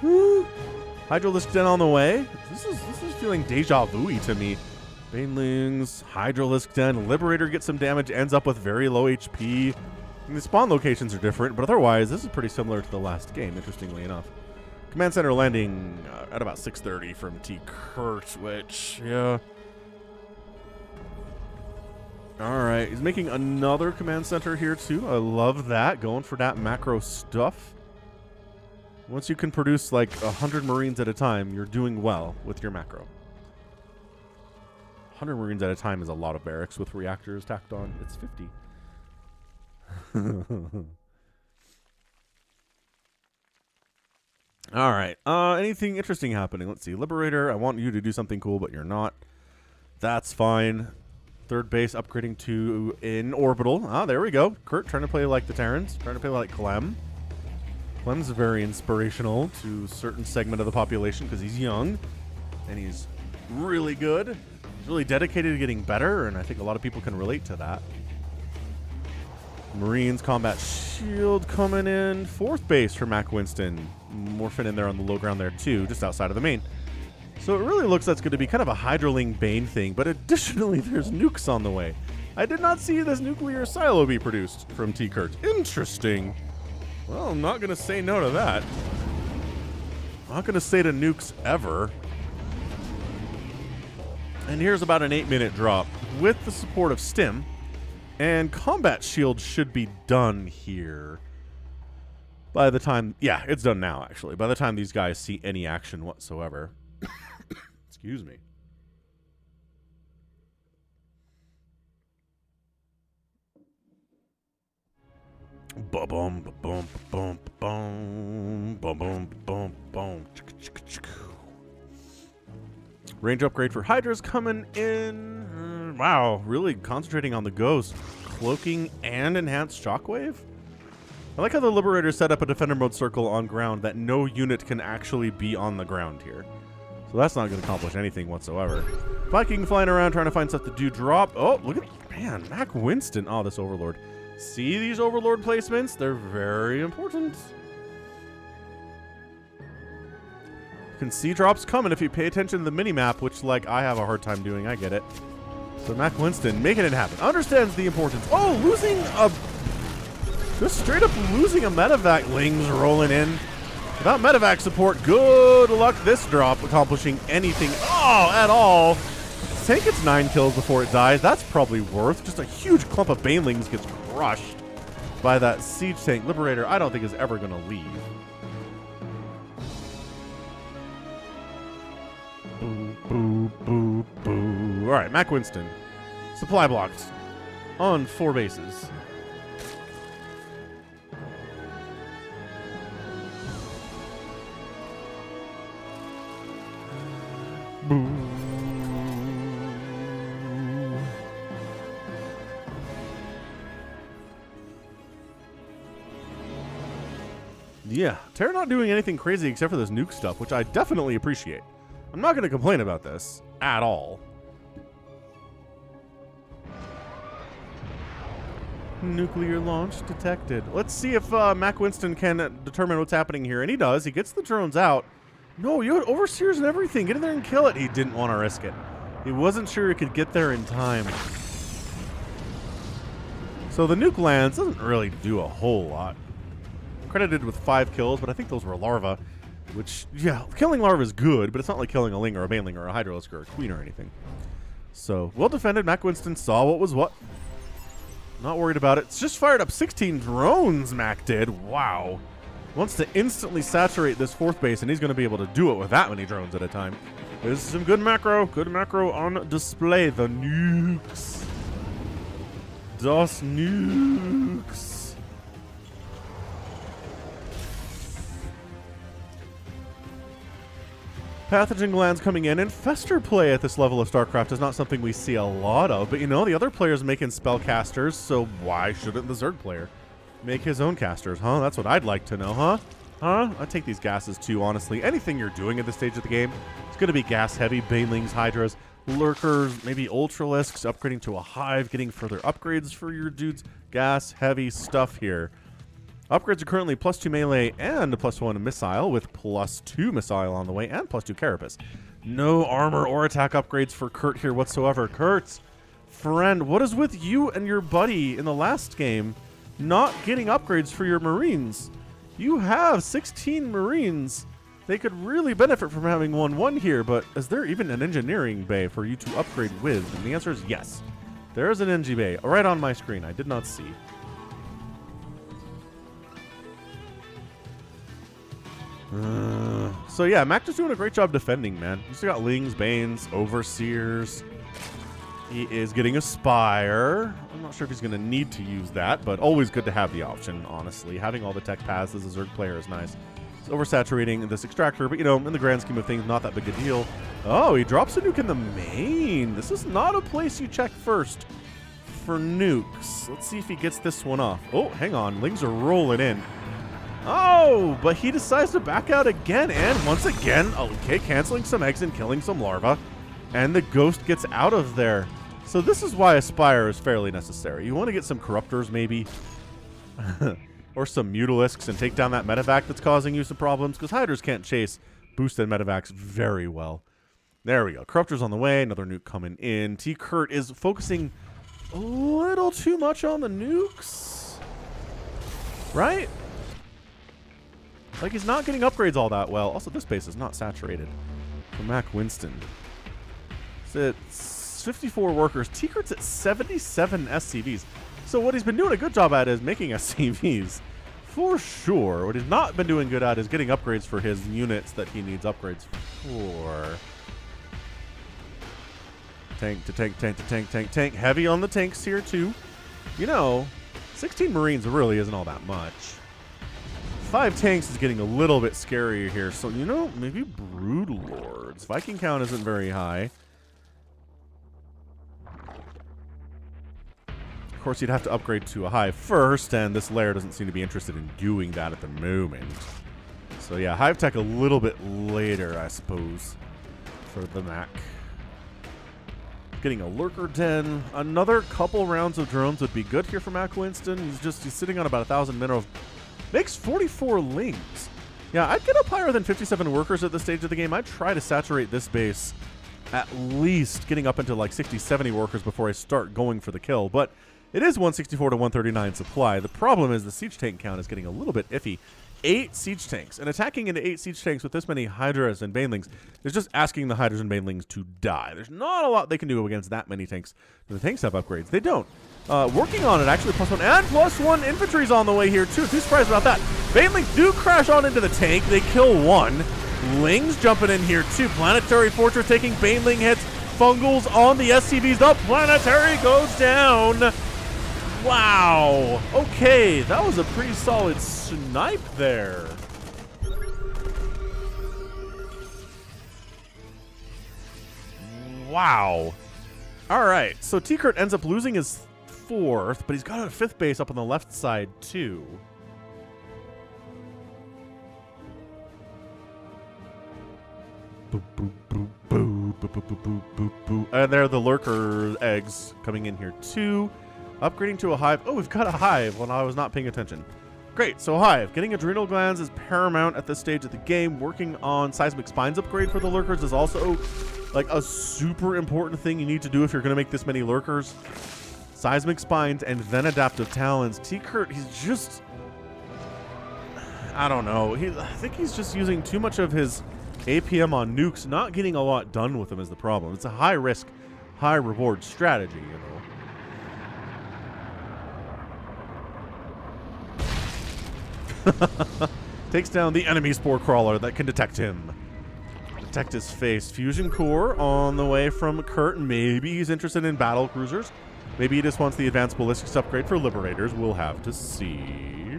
Hydralisk Den on the way. This is feeling deja vu-y to me. Banelings, Hydralisk Den, Liberator gets some damage, ends up with very low HP. And the spawn locations are different, but otherwise, this is pretty similar to the last game, interestingly enough. Command Center landing at about 6:30 from T. Kurt, which, yeah. All right, he's making another Command Center here, too. I love that, going for that macro stuff. Once you can produce like 100 Marines at a time, you're doing well with your macro. 100 Marines at a time is a lot of barracks with reactors tacked on. It's 50. All right. Anything interesting happening? Let's see. Liberator, I want you to do something cool, but you're not. That's fine. Third base upgrading to in orbital. Ah, there we go. Kurt trying to play like the Terrans, trying to play like Clem. Clem's very inspirational to a certain segment of the population because he's young and he's really good. He's really dedicated to getting better, and I think a lot of people can relate to that. Marines combat shield coming in. Fourth base for MackWinston. Morphin in there on the low ground there too, just outside of the main. So it really looks like it's going to be kind of a Hydroling Bane thing, but additionally there's nukes on the way. I did not see this nuclear silo be produced from T. Kurt. Interesting. Well, I'm not going to say no to that. I'm not going to say to nukes ever. And here's about an 8-minute drop with the support of Stim. And combat shield should be done here. By the time... Yeah, it's done now, actually. By the time these guys see any action whatsoever. Excuse me. Ba-bum, ba-bum, ba-bum, ba-bum, ba-bum, ba-bum, ba-bum. Range upgrade for Hydra's coming in. Wow, really concentrating on the Ghost. Cloaking and enhanced shockwave? I like how the Liberator set up a defender mode circle on ground that no unit can actually be on the ground here. So that's not going to accomplish anything whatsoever. Viking flying around trying to find stuff to do drop. Oh, look at, man, MackWinston. Oh, this Overlord. See these Overlord placements? They're very important. You can see drops coming if you pay attention to the mini-map, which, like, I have a hard time doing. I get it. So MackWinston making it happen. Understands the importance. Oh, losing a... Just straight up losing a medevac. Lings rolling in. Without medevac support, good luck this drop accomplishing anything at all. Tank gets 9 kills before it dies. That's probably worth. Just a huge clump of Banelings gets crushed by that siege tank. Liberator, I don't think is ever going to leave. Boo, boo, boo, boo. All right, MackWinston. Supply blocked on 4 bases. Yeah, Terra not doing anything crazy except for this nuke stuff, which I definitely appreciate. I'm not going to complain about this at all. Nuclear launch detected. Let's see if MackWinston can determine what's happening here. And he does. He gets the drones out. No, you had overseers and everything. Get in there and kill it. He didn't want to risk it. He wasn't sure he could get there in time. So the nuke lands doesn't really do a whole lot. Credited with 5 kills, but I think those were larvae. Which, yeah, killing larvae is good, but it's not like killing a Ling or a Baneling or a Hydralisk or a Queen or anything. So, well defended. MackWinston saw what was what. Not worried about it. It's just fired up 16 drones, Mac did. Wow. Wants to instantly saturate this 4th base, and he's going to be able to do it with that many drones at a time. This is some good macro. Good macro on display. The nukes. Das nukes. Pathogen glands coming in, and Fester play at this level of StarCraft is not something we see a lot of, but you know, the other player's making spellcasters, so why shouldn't the Zerg player make his own casters, huh? That's what I'd like to know, huh? Huh? I'd take these gases too, honestly. Anything you're doing at this stage of the game, it's going to be gas-heavy, banelings, hydras, lurkers, maybe ultralisks, upgrading to a hive, getting further upgrades for your dudes. Gas-heavy stuff here. Upgrades are currently +2 melee and a +1 missile, with +2 missile on the way and +2 carapace. No armor or attack upgrades for Kurt here whatsoever. Kurt, friend, what is with you and your buddy in the last game not getting upgrades for your Marines? You have 16 Marines. They could really benefit from having 1-1 here, but is there even an engineering bay for you to upgrade with? And the answer is yes. There is an NG bay right on my screen. I did not see. So yeah, Mac just doing a great job defending, man. He's got Lings, Banes, Overseers. He is getting a Spire. I'm not sure if he's going to need to use that, but always good to have the option, honestly. Having all the tech paths as a Zerg player is nice. He's oversaturating this extractor, but, you know, in the grand scheme of things, not that big a deal. Oh, he drops a nuke in the main. This is not a place you check first for nukes. Let's see if he gets this one off. Oh, hang on. Lings are rolling in. Oh, but he decides to back out again, and once again, okay, canceling some eggs and killing some larvae, and the ghost gets out of there. So this is why a Spire is fairly necessary. You want to get some Corruptors, maybe, or some Mutalisks, and take down that medevac that's causing you some problems, because Hydras can't chase boosted medevacs very well. There we go. Corruptors on the way, another nuke coming in. T. Kurt is focusing a little too much on the nukes, right? Like, he's not getting upgrades all that well. Also, this base is not saturated. For MackWinston. It's 54 workers. T-Kurt's at 77 SCVs. So what he's been doing a good job at is making SCVs. For sure. What he's not been doing good at is getting upgrades for his units that he needs upgrades for. Tank to tank, tank to tank, tank, tank. Heavy on the tanks here, too. You know, 16 Marines really isn't all that much. 5 tanks is getting a little bit scarier here. So, you know, maybe Brood Lords. Viking count isn't very high. Of course, you'd have to upgrade to a hive first, and this lair doesn't seem to be interested in doing that at the moment. So, yeah, hive tech a little bit later, I suppose, for the Mac. Getting a lurker den. Another couple rounds of drones would be good here for MackWinston. He's sitting on about 1,000 minerals. Makes 44 lings. Yeah, I'd get up higher than 57 workers at this stage of the game. I'd try to saturate this base at least getting up into like 60, 70 workers before I start going for the kill. But it is 164 to 139 supply. The problem is the siege tank count is getting a little bit iffy. 8 siege tanks. And attacking into 8 siege tanks with this many Hydras and Banelings is just asking the Hydras and Banelings to die. There's not a lot they can do against that many tanks. Do the tanks have upgrades? They don't. Working on it, actually, +1 and +1 infantry's on the way here, too. Too surprised about that. Banelings do crash on into the tank. They kill one. Lings jumping in here, too. Planetary Fortress taking Baneling hits. Fungals on the SCVs. The Planetary goes down. Wow. Okay, that was a pretty solid snipe there. Wow. All right, so T-Kurt ends up losing his 4th, but he's got a 5th base up on the left side, too. Boop, boop, boop, boop, boop, boop, boop, boop, boop. And there are the lurker eggs coming in here, too. Upgrading to a hive. Oh, we've got a hive when I was not paying attention. Great, so hive. Getting adrenal glands is paramount at this stage of the game. Working on seismic spines upgrade for the lurkers is also like a super important thing you need to do if you're going to make this many lurkers. Seismic spines and then adaptive talons. T-Kurt, he's just, I don't know. I think he's just using too much of his APM on nukes. Not getting a lot done with them is the problem. It's a high risk, high reward strategy, you know. Takes down the enemy spore crawler that can detect him. Detect his face. Fusion core on the way from Kurt. Maybe he's interested in battle cruisers. Maybe he just wants the advanced ballistics upgrade for liberators. We'll have to see.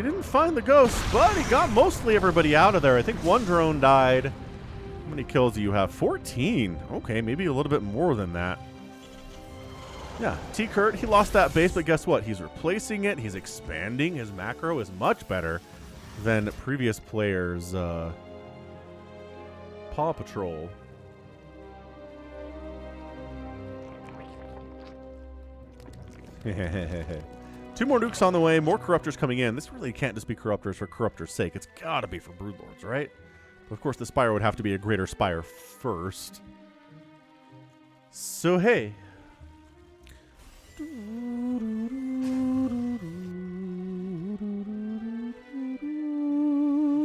didn't find the ghost, but he got mostly everybody out of there. I think one drone died. How many kills do you have? 14. Okay, maybe a little bit more than that. Yeah, T-Kurt, he lost that base, but guess what? He's replacing it. He's expanding. His macro is much better than previous players' Paw Patrol. Two more nukes on the way, more corruptors coming in. This really can't just be corruptors for corruptors' sake. It's gotta be for broodlords, right? But of course, the spire would have to be a greater spire first. So, hey. Do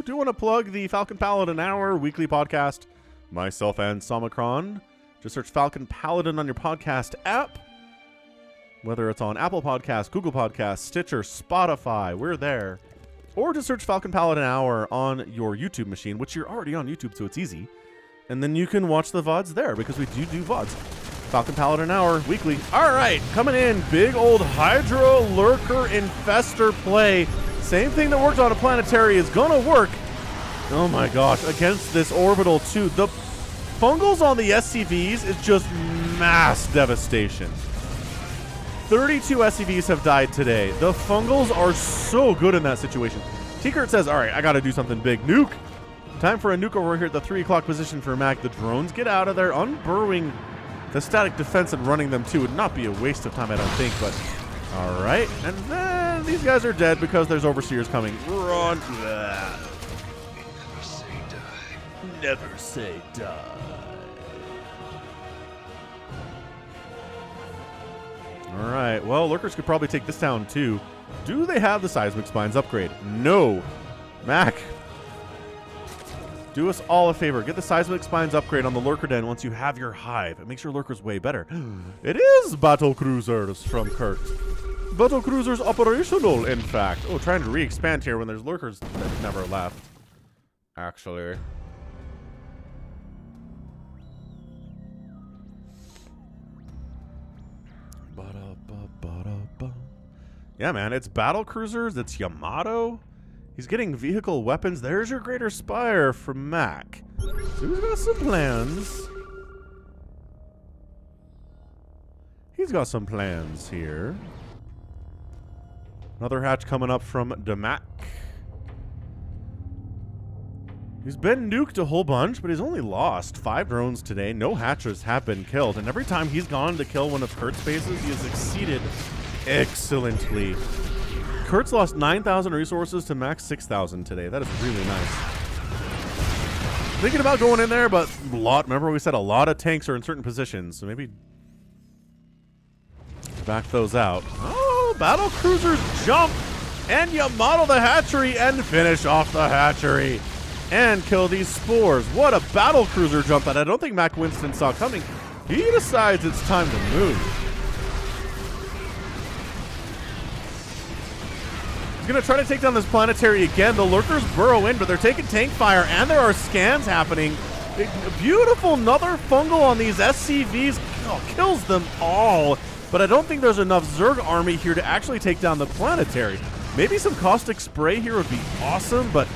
you want to plug the Falcon Paladin Hour weekly podcast? Myself and Somicron. Just search Falcon Paladin on your podcast app. Whether it's on Apple Podcasts, Google Podcasts, Stitcher, Spotify, we're there. Or just search Falcon Paladin Hour on your YouTube machine, which you're already on YouTube, so it's easy. And then you can watch the VODs there, because we do VODs. Falcon Paladin Hour, weekly. All right, coming in, big old Hydra Lurker Infestor play. Same thing that worked on a planetary is going to work. Oh my gosh, against this orbital too. The fungals on the SCVs is just mass devastation. 32 SCVs have died today. The fungals are so good in that situation. T-Kurt says, all right, I got to do something big. Nuke. Time for a nuke over here at the 3 o'clock position for Mac. The drones get out of there, unburrowing the static defense and running them too. Would not be a waste of time, I don't think, but all right. And then these guys are dead because there's overseers coming. Run. Never say die. Never say die. All right, well, Lurkers could probably take this down too. Do they have the seismic spines upgrade? No. Mac, do us all a favor. Get the seismic spines upgrade on the Lurker Den once you have your hive. It makes your Lurkers way better. It is battle cruisers from Kurt. Battle cruisers operational, in fact. Oh, trying to re-expand here when there's Lurkers that never left. Actually. Yeah, man, it's battle cruisers, it's Yamato. He's getting vehicle weapons. There's your greater spire from Mac. So he's got some plans. He's got some plans here. Another hatch coming up from Mac. He's been nuked a whole bunch, but he's only lost 5 drones today. No hatchers have been killed, and every time he's gone to kill one of Kurt's bases, he has succeeded excellently. Kurt's lost 9,000 resources to max 6,000 today. That is really nice. Thinking about going in there, but remember we said a lot of tanks are in certain positions, so maybe back those out. Oh, battle cruisers jump, and Yamato the hatchery, and finish off the hatchery, and kill these spores. What a battle cruiser jump that I don't think MackWinston saw coming. He decides it's time to move. He's going to try to take down this planetary again. The Lurkers burrow in, but they're taking tank fire, and there are scans happening. Beautiful, another fungal on these SCVs. Oh, kills them all. But I don't think there's enough Zerg army here to actually take down the planetary. Maybe some caustic spray here would be awesome, but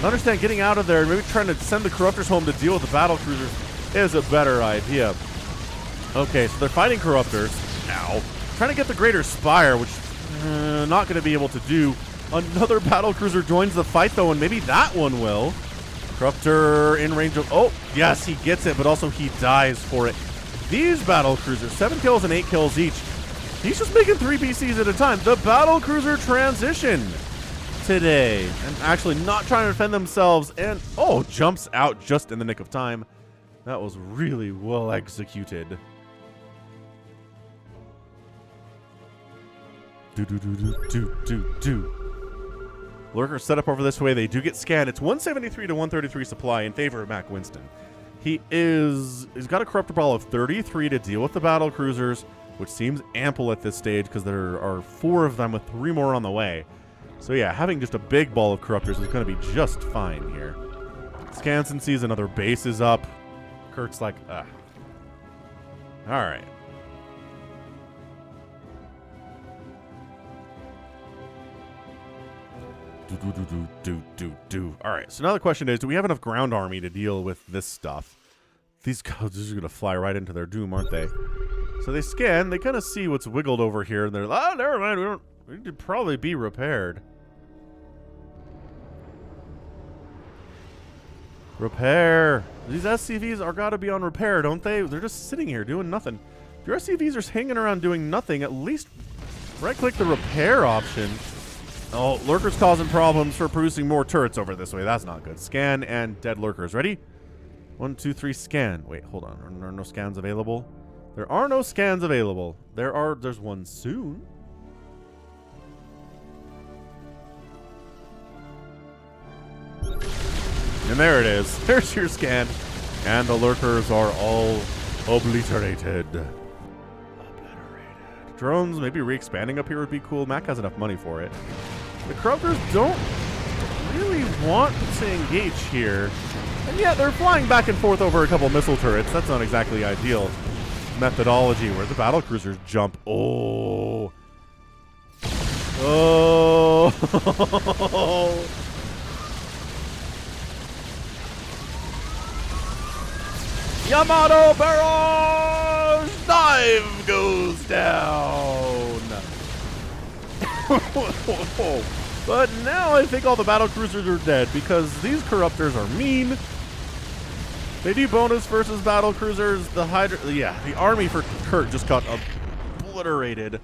I understand getting out of there and maybe trying to send the corruptors home to deal with the battle cruisers is a better idea. Okay, so they're fighting corruptors. Ow. Trying to get the greater spire, which not going to be able to do. Another battle cruiser joins the fight, though, and maybe that one will. Corruptor in range of... Oh, yes, he gets it, but also he dies for it. These battle cruisers, 7 kills and 8 kills each. He's just making 3 PCs at a time. The battle cruiser transition today. And actually not trying to defend themselves. And, oh, jumps out just in the nick of time. That was really well executed. Lurker set up over this way. They do get scanned. It's 173 to 133 supply in favor of MackWinston. He's got a corruptor ball of 33 to deal with the battle cruisers, which seems ample at this stage because there are 4 of them with 3 more on the way. So yeah, having just a big ball of corruptors is going to be just fine here. Scanson sees another base is up. Kurt's like, ugh. All right. All right, so now the question is, do we have enough ground army to deal with this stuff? These guys are going to fly right into their doom, aren't they? So they scan, they kind of see what's wiggled over here, and they're like, oh, never mind, we need to probably be repaired. Repair. These SCVs are got to be on repair, don't they? They're just sitting here doing nothing. If your SCVs are hanging around doing nothing, at least right-click the repair option. Oh, lurkers causing problems for producing more turrets over this way. That's not good. Scan and dead lurkers. Ready? 1, 2, 3, scan. Wait, hold on. Are there no scans available? There are no scans available. There's one soon. And there it is. There's your scan. And the lurkers are all obliterated. Drones, maybe re-expanding up here would be cool. Mac has enough money for it. The Corruptors don't really want to engage here. And yet they're flying back and forth over a couple missile turrets. That's not exactly ideal methodology where the battle cruisers jump. Oh. Oh. Yamato barrage! Dive goes down. But now I think all the battle cruisers are dead because these Corruptors are mean. They do bonus versus battle cruisers. The army for Kurt just got obliterated.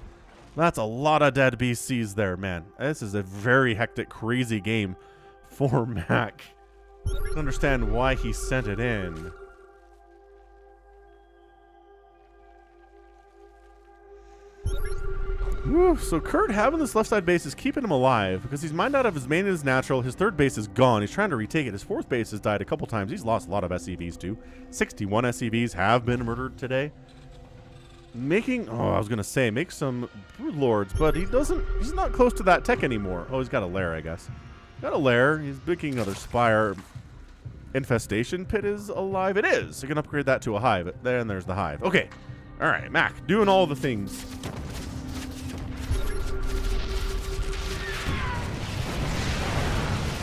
That's a lot of dead BCs there, man. This is a very hectic, crazy game for Mac. I don't understand why he sent it in. Woo, so Kurt having this left side base is keeping him alive because he's mined out of his main and his natural. His third base is gone. He's trying to retake it. His fourth base has died a couple times. He's lost a lot of SCVs too. 61 SCVs have been murdered today. Make some Brood Lords, but he's not close to that tech anymore. Oh, he's got a lair, I guess. Got a lair. He's making another spire. Infestation pit is alive. It is. You can upgrade that to a hive. There's the hive. Okay. All right, Mac, doing all the things.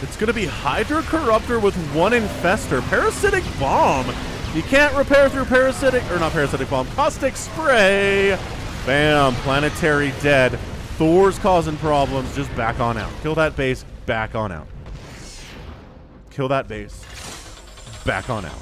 It's going to be Hydra Corruptor with one Infester. Parasitic Bomb. You can't repair through Caustic Spray. Bam. Planetary dead. Thor's causing problems. Just back on out. Kill that base. Back on out. Kill that base. Back on out.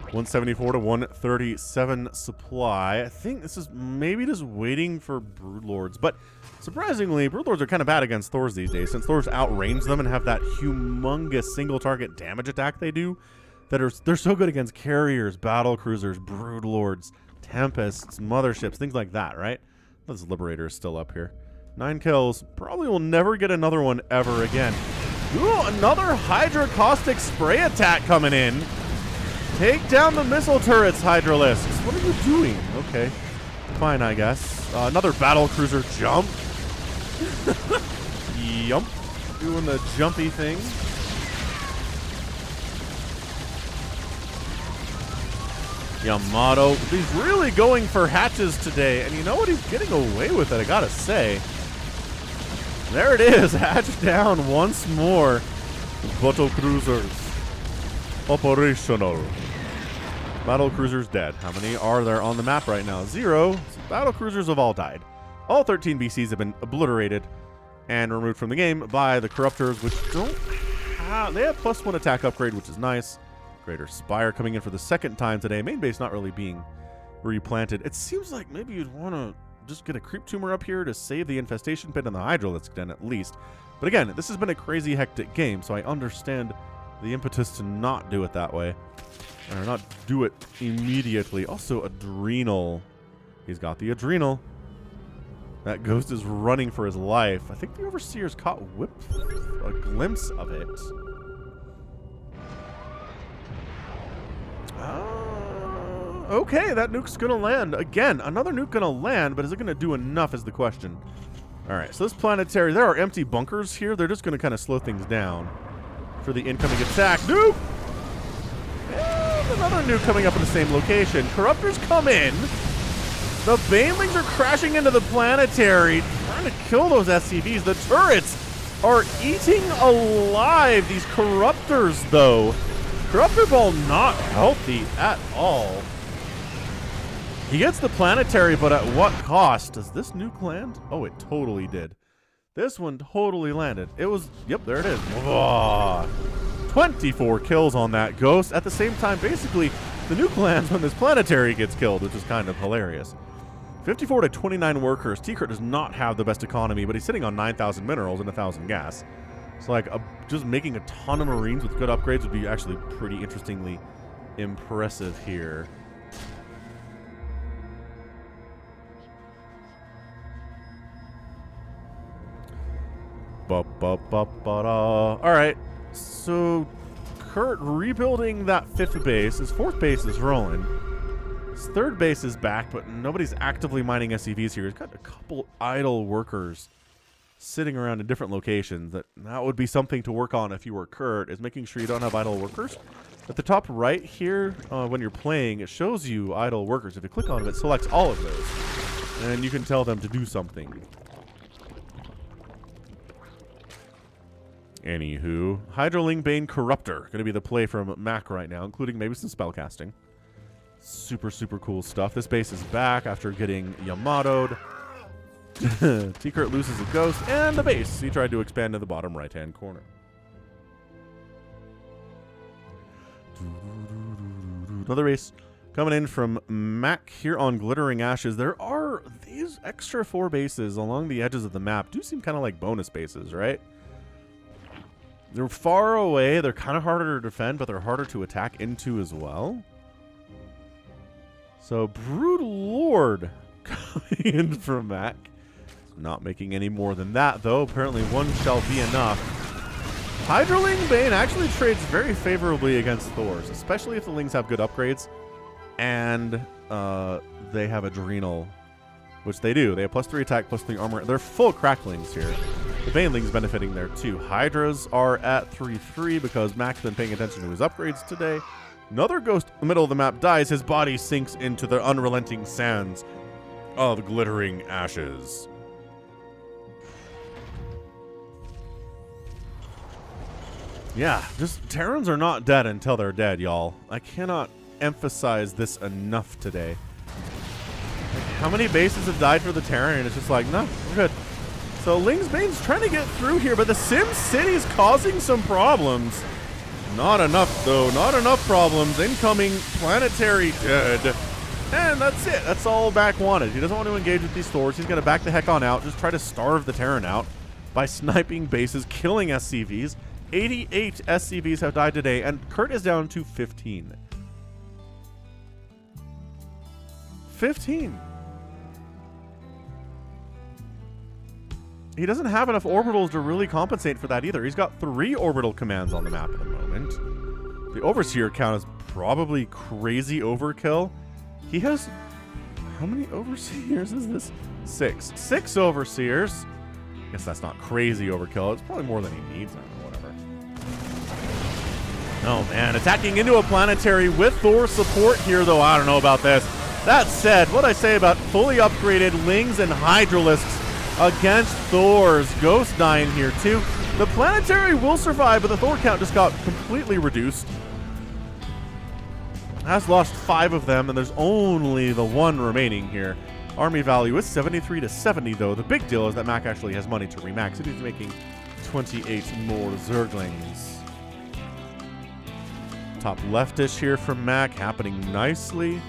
174 to 137 supply. I think this is maybe just waiting for Broodlords. But surprisingly, Broodlords are kind of bad against Thors these days, since Thors outrange them and have that humongous single target damage attack they do. They're so good against carriers, battle cruisers, Broodlords, Tempests, motherships, things like that, right? This Liberator is still up here. 9 kills. Probably will never get another one ever again. Ooh, another Hydra Caustic Spray attack coming in. Take down the missile turrets, Hydralisks. What are you doing? Okay. Fine, I guess. Another battle cruiser jump. Yump. Doing the jumpy thing. Yamato. He's really going for hatches today. And you know what? He's getting away with it, I gotta say. There it is. Hatch down once more. Battle cruisers. Operational. Battle cruisers dead. How many are there on the map right now? 0. So battle cruisers have all died. All 13 BCs have been obliterated and removed from the game by the Corruptors, which don't have... They have +1 attack upgrade, which is nice. Greater Spire coming in for the second time today. Main base not really being replanted. It seems like maybe you'd want to just get a creep tumor up here to save the infestation pit and the Hydralisk den at least. But again, this has been a crazy hectic game, so I understand the impetus to not do it that way. Or not do it immediately. Also, Adrenal. He's got the Adrenal. That ghost is running for his life. I think the Overseer's caught a glimpse of it. Okay, that nuke's going to land. Again, another nuke going to land, but is it going to do enough is the question. All right, so this planetary, there are empty bunkers here. They're just going to kind of slow things down for the incoming attack. Nuke! another nuke coming up in the same location. Corruptors come in. The Banelings are crashing into the planetary, trying to kill those SCVs. The turrets are eating alive these Corruptors, though. Corruptor Ball not healthy at all. He gets the planetary, but at what cost? Does this nuke land? Oh, it totally did. This one totally landed. It was, yep, there it is. Whoa. 24 kills on that Ghost. At the same time, basically, the nuke lands when this planetary gets killed, which is kind of hilarious. 54 to 29 workers. T-Curt does not have the best economy, but he's sitting on 9,000 minerals and 1,000 gas. So, like, just making a ton of Marines with good upgrades would be actually pretty interestingly impressive here. All right, so Kurt rebuilding that 5th base. His 4th base is rolling. His 3rd base is back, but nobody's actively mining SCVs here. He's got a couple idle workers sitting around in different locations. That would be something to work on if you were Kurt, is making sure you don't have idle workers. At the top right here, when you're playing, it shows you idle workers. If you click on them, it selects all of those, and you can tell them to do something. Anywho, Hydroling Bane Corruptor. Going to be the play from Mac right now, including maybe some spellcasting. Super, super cool stuff. This base is back after getting Yamato'd. T-Curt loses a Ghost, and the base. He tried to expand to the bottom right-hand corner. Another base coming in from Mac here on Glittering Ashes. There are these extra 4 bases along the edges of the map. Do seem kind of like bonus bases, right? They're far away. They're kind of harder to defend, but they're harder to attack into as well. So, Brood Lord coming in from Mac. Not making any more than that, though. Apparently, 1 shall be enough. Hydroling Bane actually trades very favorably against Thors, especially if the Lings have good upgrades and they have Adrenal, which they do. They have +3 attack, +3 armor. They're full cracklings here. The Banelings benefiting there too. Hydras are at 3-3 because Mac's been paying attention to his upgrades today. Another Ghost in the middle of the map dies. His body sinks into the unrelenting sands of Glittering Ashes. Yeah, just Terrans are not dead until they're dead, y'all. I cannot emphasize this enough today. Like, how many bases have died for the Terran? And it's just like, no, we're good. So Lingsbane's trying to get through here, but the Sim City's causing some problems. Not enough, though. Not enough problems. Incoming planetary dead. And that's it. That's all Mac wanted. He doesn't want to engage with these Thors. He's going to back the heck on out. Just try to starve the Terran out by sniping bases, killing SCVs. 88 SCVs have died today, and Kurt is down to 15. 15. He doesn't have enough orbitals to really compensate for that either. He's got 3 orbital commands on the map at the moment. The Overseer count is probably crazy overkill. He has... how many Overseers is this? 6. 6 Overseers. I guess that's not crazy overkill. It's probably more than he needs. I don't know, whatever. Oh, man. Attacking into a planetary with Thor support here, though. I don't know about this. That said, what I say about fully upgraded Lings and Hydralisks against Thors. Ghost dying here too. The planetary will survive, but the Thor count just got completely reduced. Has lost 5 of them, and there's only the 1 remaining here. Army value is 73 to 70, though. The big deal is that Mac actually has money to remax it. He's making 28 more Zerglings. Top leftish here from Mac, happening nicely.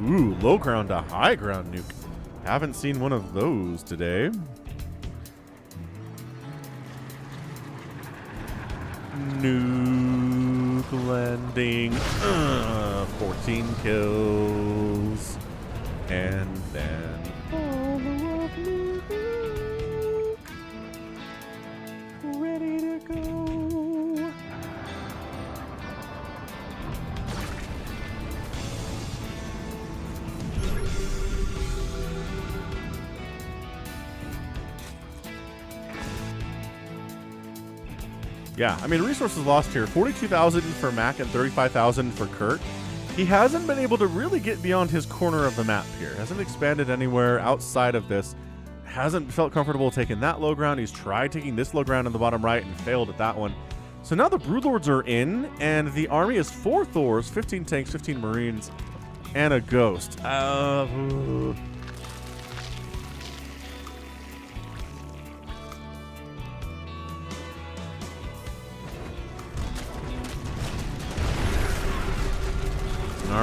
Ooh, low ground to high ground nuke. Haven't seen one of those today. Nuke landing. 14 kills. And then follow up nuke. Ready to go. Yeah, I mean, resources lost here. 42,000 for Mac and 35,000 for Kurt. He hasn't been able to really get beyond his corner of the map here. Hasn't expanded anywhere outside of this. Hasn't felt comfortable taking that low ground. He's tried taking this low ground in the bottom right and failed at that one. So now the Broodlords are in, and the army is 4 Thors, 15 tanks, 15 Marines, and a Ghost. All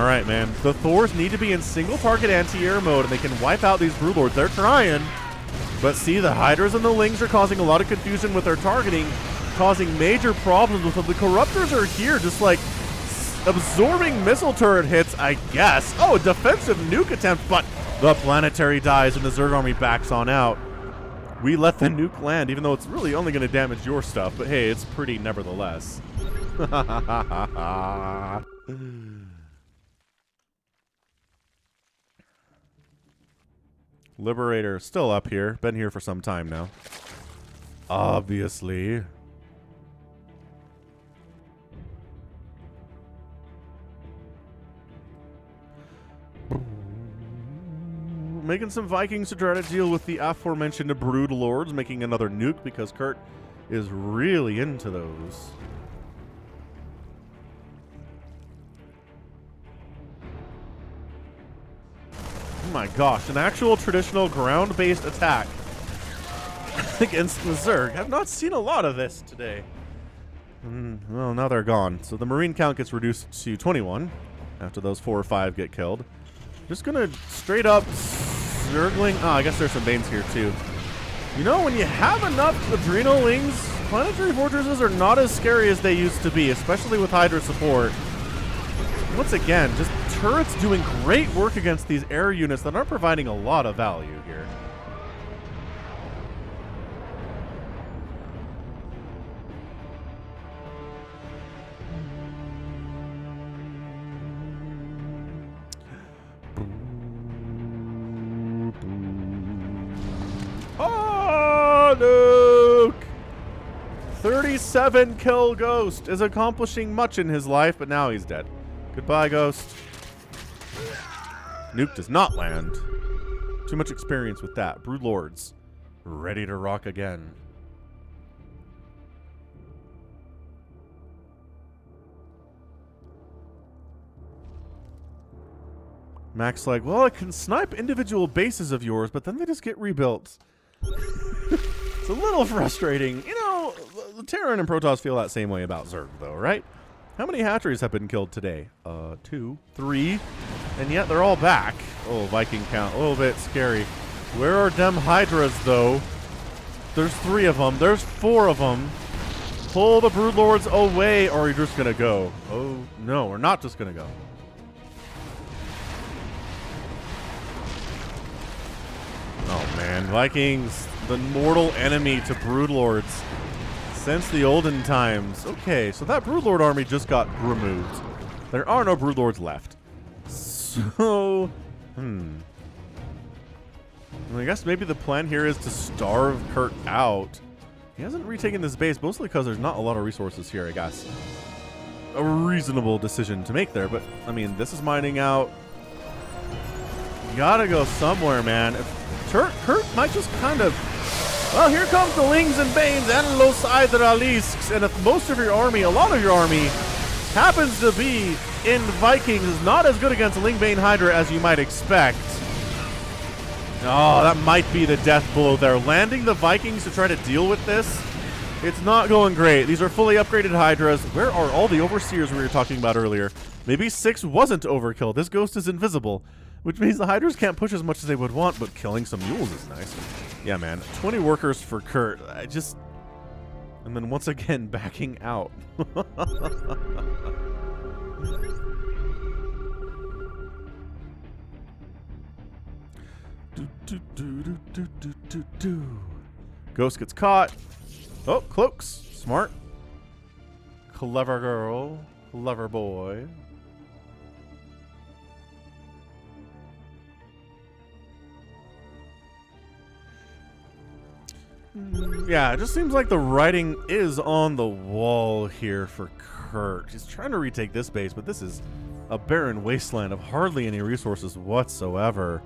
right, man. The Thors need to be in single target anti-air mode, and they can wipe out these Broodlords. They're trying. But see, the Hydras and the Lings are causing a lot of confusion with their targeting, causing major problems with them. The Corruptors are here just like absorbing missile turret hits, I guess. Oh, a defensive nuke attempt, but the Planetary dies and the Zerg army backs on out. We let the nuke land, even though it's really only going to damage your stuff. But hey, it's pretty nevertheless. Liberator still up here. Been here for some time now. Obviously. Making some Vikings to try to deal with the aforementioned Broodlords, making another nuke because Kurt is really into those. Oh my gosh, an actual traditional ground-based attack against the Zerg. I've not seen a lot of this today. Well, now they're gone. So the Marine count gets reduced to 21 after those 4 or 5 get killed. Just gonna straight up Zergling. Oh, I guess there's some Banes here too. You know, when you have enough Adrenalings, Planetary Fortresses are not as scary as they used to be, especially with Hydra support. Once again, just turrets doing great work against these air units that aren't providing a lot of value here. Oh, nuke! 37 kill Ghost is accomplishing much in his life, but now he's dead. Goodbye, Ghost. Nuke does not land. Too much experience with that. Broodlords, ready to rock again. Mac's like, well, I can snipe individual bases of yours, but then they just get rebuilt. It's a little frustrating. You know, the Terran and Protoss feel that same way about Zerg, though, right? How many hatcheries have been killed today? 2, 3, and yet they're all back. Oh, Viking count, a little bit scary. Where are them Hydras, though? There's 3 of them. There's 4 of them. Pull the Broodlords away, or you're just gonna go. Oh, no, we're not just gonna go. Oh, man, Vikings, the mortal enemy to Broodlords. Since the olden times. Okay, so that Broodlord army just got removed. There are no Broodlords left. So, I guess maybe the plan here is to starve Kurt out. He hasn't retaken this base, mostly because there's not a lot of resources here, I guess. A reasonable decision to make there, but, I mean, this is mining out. You gotta go somewhere, man. Kurt might just kind of... Well, here comes the Lings and Banes and Los Hydralisks, and if most of your army, a lot of your army, happens to be in Vikings, is not as good against Ling Bane Hydra as you might expect. Oh, that might be the death blow there. Landing the Vikings to try to deal with this, it's not going great. These are fully upgraded Hydras. Where are all the Overseers we were talking about earlier? Maybe 6 wasn't overkill. This Ghost is invisible, which means the Hydras can't push as much as they would want, but killing some mules is nice. Yeah, man. 20 workers for Kurt. And then once again, backing out. Ghost gets caught. Oh, Cloaks. Smart. Clever girl. Clever boy. Yeah, it just seems like the writing is on the wall here for Kurt. He's trying to retake this base, but this is a barren wasteland of hardly any resources whatsoever.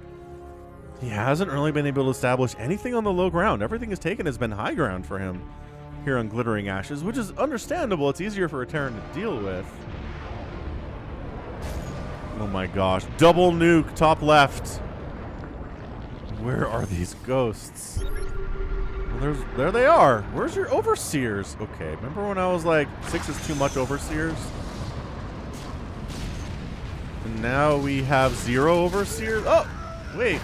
He hasn't really been able to establish anything on the low ground. Everything he's taken has been high ground for him here on Glittering Ashes, which is understandable. It's easier for a Terran to deal with. Oh my gosh. Double nuke, top left. Where are these ghosts? Well, there they are. Where's your overseers? Okay, remember when I was like, 6 is too much overseers? And now we have 0 overseers. Oh, wait.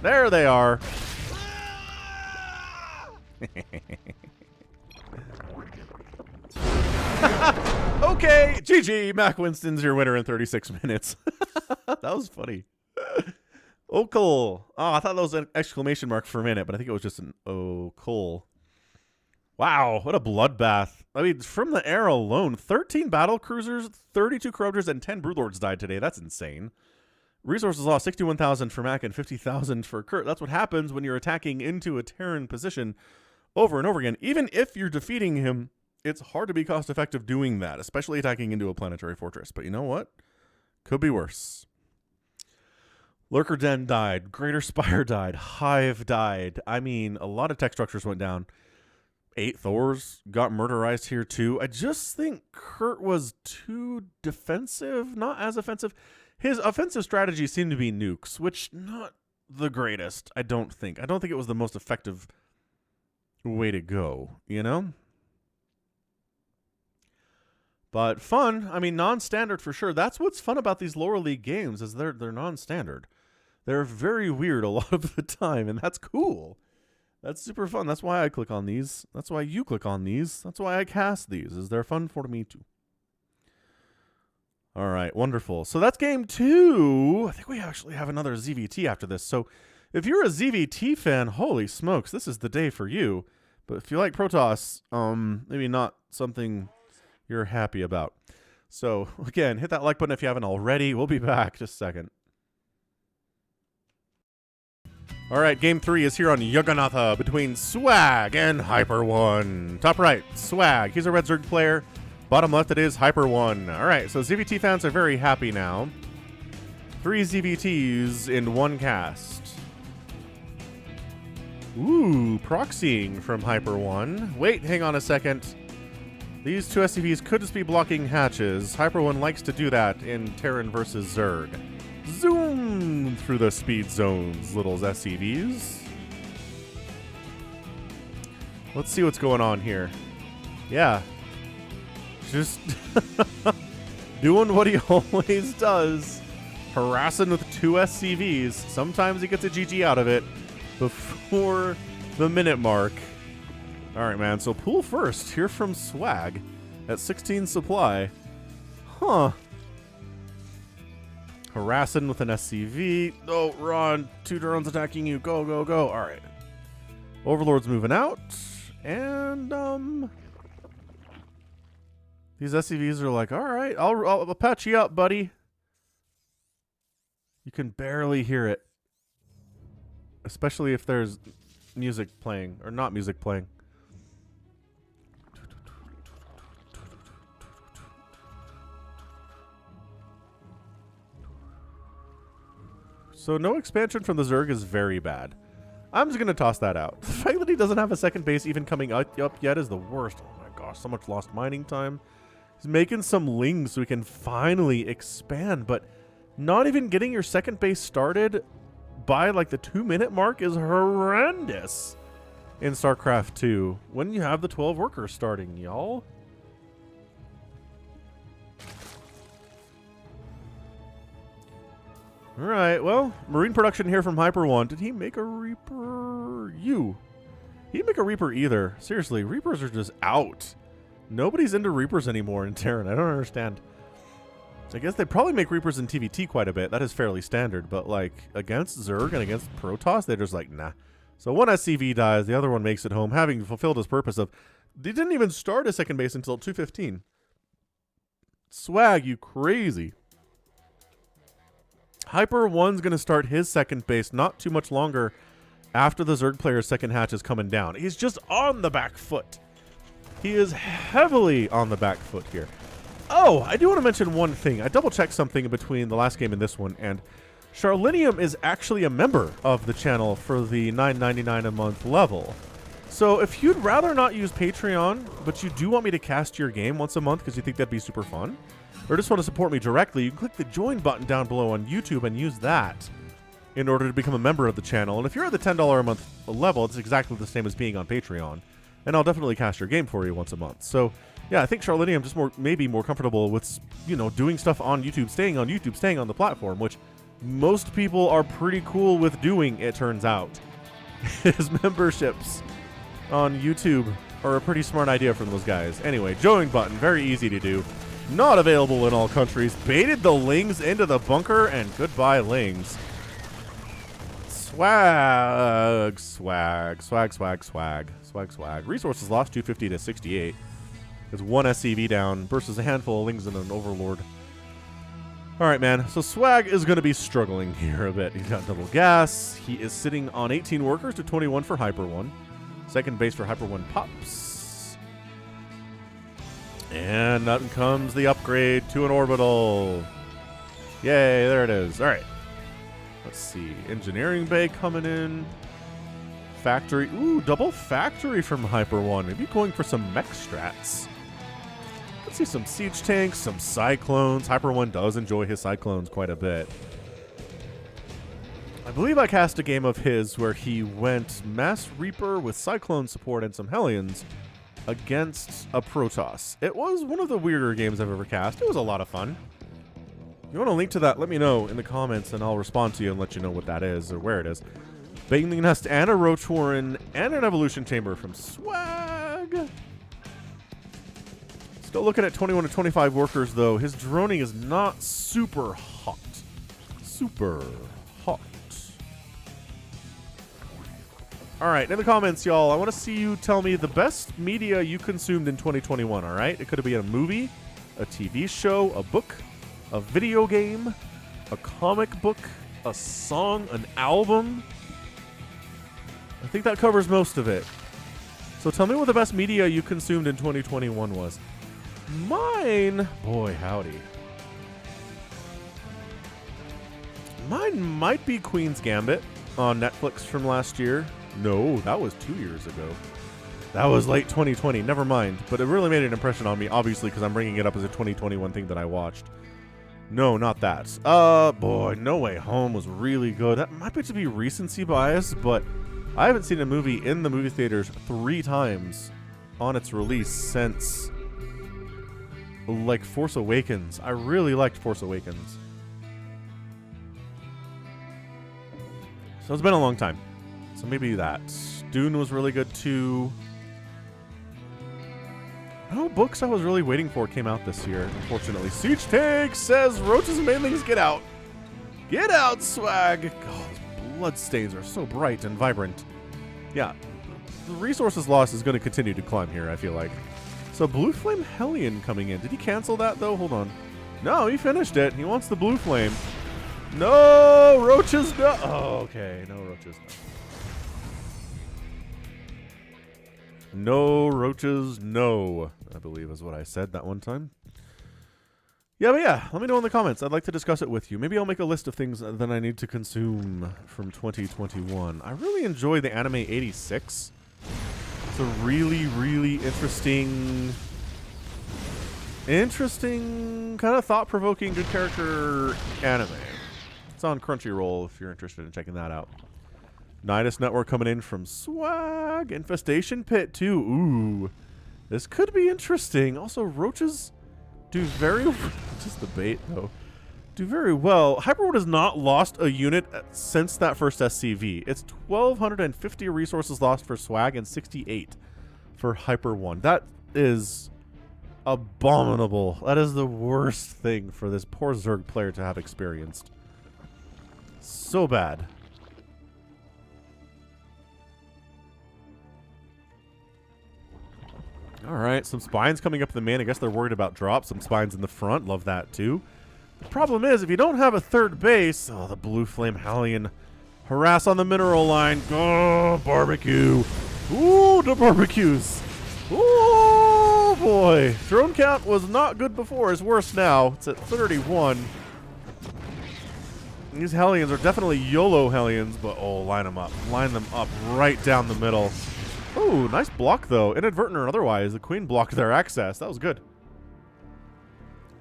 There they are. Okay, GG. MackWinston's your winner in 36 minutes. That was funny. Oh, cool. Oh, I thought that was an exclamation mark for a minute, but I think it was just an oh, cool. Wow, what a bloodbath. I mean, from the air alone, 13 battle cruisers, 32 corruptors, and 10 broodlords died today. That's insane. Resources lost 61,000 for Mac and 50,000 for Kurt. That's what happens when you're attacking into a Terran position over and over again. Even if you're defeating him, it's hard to be cost effective doing that, especially attacking into a planetary fortress. But you know what? Could be worse. Lurker Den died. Greater Spire died. Hive died. I mean, a lot of tech structures went down. 8 Thors got murderized here too. I just think Kurt was too defensive, not as offensive. His offensive strategy seemed to be nukes, which not the greatest, I don't think. I don't think it was the most effective way to go, you know? But fun. I mean, non-standard for sure. That's what's fun about these lower league games is they're non-standard. They're very weird a lot of the time, and that's cool. That's super fun. That's why I click on these. That's why you click on these. That's why I cast these, is they're fun for me too. All right, wonderful. So that's game 2. I think we actually have another ZVT after this. So if you're a ZVT fan, holy smokes, this is the day for you. But if you like Protoss, maybe not something you're happy about. So again, hit that like button if you haven't already. We'll be back just a second. All right, game 3 is here on Juggernaut between Swag and HyperONE. Top right, Swag. He's a Red Zerg player. Bottom left, it is HyperONE. All right, so ZVT fans are very happy now. 3 ZVTs in 1 cast. Ooh, proxying from HyperONE. Wait, hang on a second. These 2 SCVs could just be blocking hatches. HyperONE likes to do that in Terran versus Zerg. Zoom through the speed zones, little SCVs. Let's see what's going on here. Yeah. Just doing what he always does. Harassing with 2 SCVs. Sometimes he gets a GG out of it before the minute mark. All right, man. So pool first here from Swag at 16 supply. Huh. Harassing with an SCV. Oh, run. 2 drones attacking you. Go, go, go. All right. Overlord's moving out. And, these SCVs are like, all right, I'll patch you up, buddy. You can barely hear it. Especially if there's music playing, or not music playing. So no expansion from the Zerg is very bad. I'm just going to toss that out. The fact that he doesn't have a second base even coming up yet is the worst. Oh my gosh, so much lost mining time. He's making some lings so we can finally expand, but not even getting your second base started by like the 2-minute mark is horrendous in StarCraft 2 when you have the 12 workers starting, y'all. All right, well, Marine production here from HyperONE. Did he make a Reaper? He didn't make a Reaper either. Seriously, Reapers are just out. Nobody's into Reapers anymore in Terran. I don't understand. I guess they probably make Reapers in TVT quite a bit. That is fairly standard. But, like, against Zerg and against Protoss, they're just like, nah. So one SCV dies. The other one makes it home, having fulfilled his purpose of... They didn't even start a second base until 2:15. Swag, you crazy. HyperONE's going to start his second base not too much longer after the Zerg player's second hatch is coming down. He's just on the back foot. He is heavily on the back foot here. Oh, I do want to mention one thing. I double-checked something between the last game and this one, and Charlenium is actually a member of the channel for the $9.99 a month level. So if you'd rather not use Patreon, but you do want me to cast your game once a month because you think that'd be super fun, or just want to support me directly, you can click the join button down below on YouTube and use that in order to become a member of the channel. And if you're at the $10 a month level, it's exactly the same as being on Patreon. And I'll definitely cast your game for you once a month. So yeah, I think Charlenium just maybe more comfortable with, you know, doing stuff on YouTube, staying on the platform, which most people are pretty cool with doing, it turns out. His memberships on YouTube are a pretty smart idea from those guys. Anyway, join button, very easy to do. Not available in all countries. Baited the Lings into the bunker, and goodbye, Lings. Swag. Resources lost 250 to 68. There's one SCV down versus a handful of Lings and an Overlord. All right, man. So Swag is going to be struggling here a bit. He's got double gas. He is sitting on 18 workers to 21 for HyperONE. Second base for HyperONE pops. And out comes the upgrade to an orbital. Yay, there it is. All right. Let's see. Engineering bay coming in. Factory. Ooh, double factory from HyperONE. Maybe going for some mech strats. Let's see some siege tanks, some cyclones. HyperONE does enjoy his cyclones quite a bit. I believe I cast a game of his where he went Mass Reaper with Cyclone support and some Hellions against a Protoss. It was one of the weirder games I've ever cast. It was a lot of fun. If you want a link to that, let me know in the comments and I'll respond to you and let you know what that is or where it is. Baneling Nest and a Roach Warren and an Evolution Chamber from Swag. Still looking at 21 to 25 workers though. His droning is not super hot. Super hot. Alright, in the comments, y'all, I want to see you tell me the best media you consumed in 2021, alright? It could be a movie, a TV show, a book, a video game, a comic book, a song, an album. I think that covers most of it. So tell me what the best media you consumed in 2021 was. Mine, boy howdy. Mine might be Queen's Gambit on Netflix from last year. No, that was 2 years ago. That was late 2020. Never mind. But it really made an impression on me, obviously, because I'm bringing it up as a 2021 thing that I watched. No, not that. Boy, No Way Home was really good. That might be recency bias, but I haven't seen a movie in the movie theaters 3 times on its release since, like, Force Awakens. I really liked Force Awakens. So it's been a long time. So maybe that. Dune was really good too. No books I was really waiting for came out this year, unfortunately. Siege Tank says Roaches and Manlings, get out. Get out, Swag. God, those bloodstains are so bright and vibrant. Yeah, the resources loss is going to continue to climb here, I feel like. So Blue Flame Hellion coming in. Did he cancel that though? Hold on. No, he finished it. He wants the Blue Flame. No, Roaches, no. Oh, okay, no Roaches, no. No roaches, no, I believe is what I said that one time. Yeah, but yeah, let me know in the comments. I'd like to discuss it with you. Maybe I'll make a list of things that I need to consume from 2021. I really enjoy the anime 86. It's a really, really interesting, kind of thought-provoking, good character anime. It's on Crunchyroll if you're interested in checking that out. Nidus Network coming in from Swag. Infestation Pit, too. Ooh. This could be interesting. Also, roaches do very well. Just the bait, though. Do very well. HyperONE has not lost a unit since that first SCV. It's 1,250 resources lost for Swag and 68 for HyperONE. That is abominable. That is the worst thing for this poor Zerg player to have experienced. So bad. All right, some spines coming up the main. I guess they're worried about drops. Some spines in the front. Love that, too. The problem is, if you don't have a third base... Oh, the Blue Flame Hellion Harass on the mineral line. Go, barbecue. Ooh, the barbecues. Ooh, boy. Drone count was not good before. It's worse now. It's at 31. These Hellions are definitely YOLO Hellions, but oh, line them up. Line them up right down the middle. Ooh, nice block, though. Inadvertent or otherwise, the Queen blocked their access. That was good.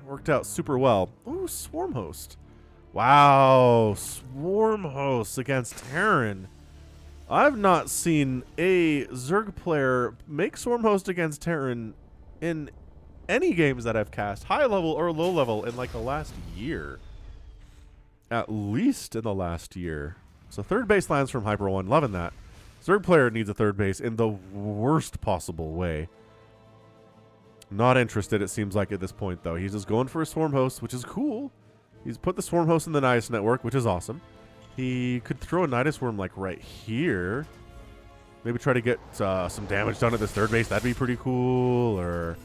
Worked out super well. Ooh, Swarm Host. Wow, Swarm Host against Terran. I've not seen a Zerg player make Swarm Host against Terran in any games that I've cast, high level or low level, in like the last year. At least in the last year. So third base lands from HyperONE. Loving that. Zerg player needs a third base in the worst possible way. Not interested, it seems like, at this point, though. He's just going for a Swarm Host, which is cool. He's put the Swarm Host in the Nidus network, which is awesome. He could throw a Nidus Worm, like, right here. Maybe try to get some damage done at this third base. That'd be pretty cool. Or...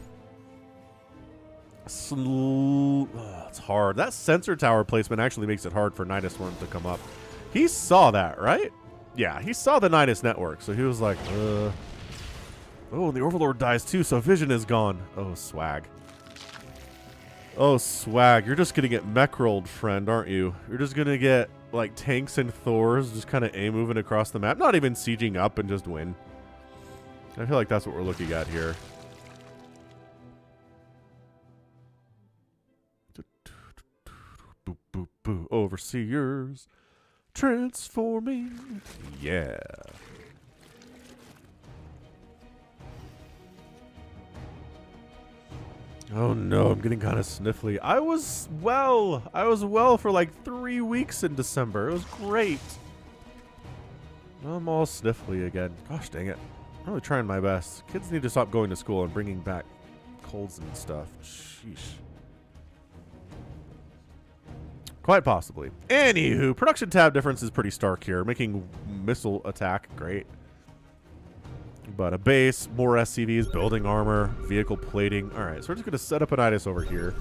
it's hard. That sensor tower placement actually makes it hard for Nidus Worm to come up. He saw that, right? Yeah, he saw the Nidus network, so he was like, Oh, and the Overlord dies too, so vision is gone. Oh, swag. Oh, swag. You're just gonna get mech rolled, friend, aren't you? You're just gonna get, like, tanks and Thors just kind of moving across the map. Not even sieging up and just win. I feel like that's what we're looking at here. Boop, boop, boop. Overseers transforming. Yeah. Oh no, I'm getting kind of sniffly. I was well for like 3 weeks in December. It was great. I'm all sniffly again. Gosh dang it. I'm really trying my best. Kids need to stop going to school and bringing back colds and stuff. Sheesh. Quite possibly. Anywho, production tab difference is pretty stark here. Making missile attack, great. But a base, more SCVs, building armor, vehicle plating. All right, so we're just going to set up an Nidus over here.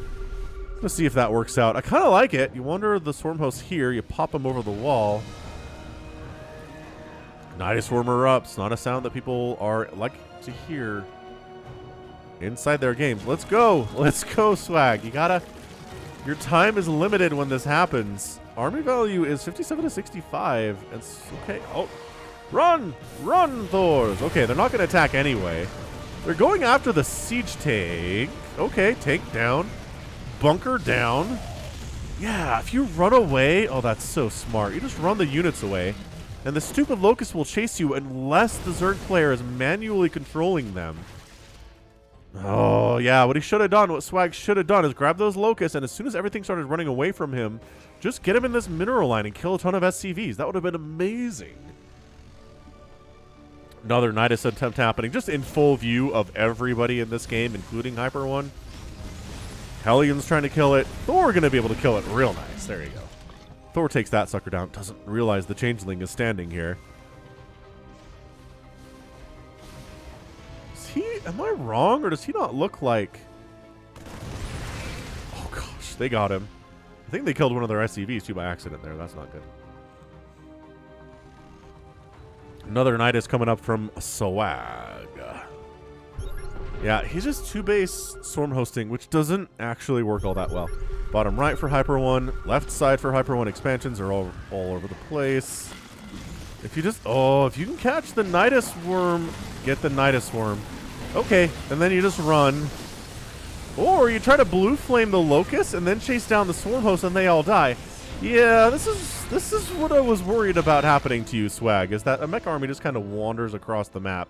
Let's see if that works out. I kind of like it. You wander the Swarm Host here. You pop them over the wall. Nidus Worm erupts. Not a sound that people are like to hear inside their games. Let's go. Let's go, swag. You gotta... Your time is limited when this happens. Army value is 57 to 65. It's okay. Oh, run! Run, Thors! Okay, they're not going to attack anyway. They're going after the siege tank. Okay, tank down. Bunker down. Yeah, if you run away... Oh, that's so smart. You just run the units away, and the stupid Locust will chase you unless the Zerg player is manually controlling them. Oh, yeah, what he should have done, what Swag should have done is grab those Locusts, and as soon as everything started running away from him, just get him in this mineral line and kill a ton of SCVs. That would have been amazing. Another Nidus attempt happening, just in full view of everybody in this game, including HyperONE. Hellions trying to kill it. Thor going to be able to kill it real nice. There you go. Thor takes that sucker down. Doesn't realize the Changeling is standing here. Am I wrong, or does he not look like... Oh, gosh, they got him. I think they killed one of their SCVs, too, by accident there. That's not good. Another Nidus coming up from Swag. Yeah, he's just 2-base Swarm Hosting, which doesn't actually work all that well. Bottom right for HyperONE. Left side for HyperONE expansions are all over the place. If you just... Oh, if you can catch the Nidus Worm, get the Nidus Worm. Okay, and then you just run. Or you try to blue flame the Locust and then chase down the Swarm Host and they all die. Yeah, this is what I was worried about happening to you, Swag, is that a mech army just kind of wanders across the map.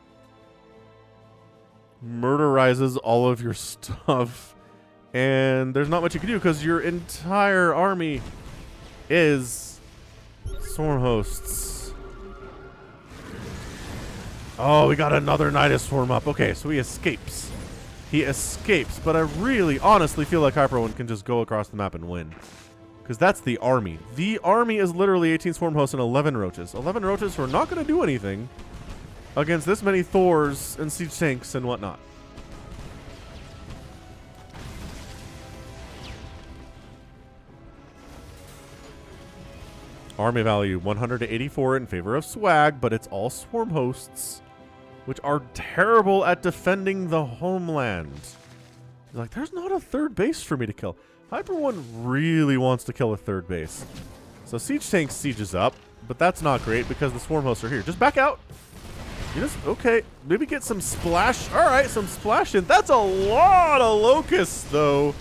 Murderizes all of your stuff. And there's not much you can do because your entire army is Swarm Hosts. Oh, we got another Nidus Swarm up. Okay, so he escapes. He escapes, but I really, honestly feel like HyperONE can just go across the map and win. Because that's the army. The army is literally 18 Swarm Hosts and 11 Roaches. 11 Roaches who are not going to do anything against this many Thors and Siege Tanks and whatnot. Army value 100 to 84 in favor of swag, but it's all swarm hosts, which are terrible at defending the homeland. He's like, there's not a third base for me to kill. HyperONE really wants to kill a third base. So siege tank sieges up, but that's not great because the swarm hosts are here. Just back out. You just, okay, maybe get some splash. All right, some splash in. That's a lot of locusts, though.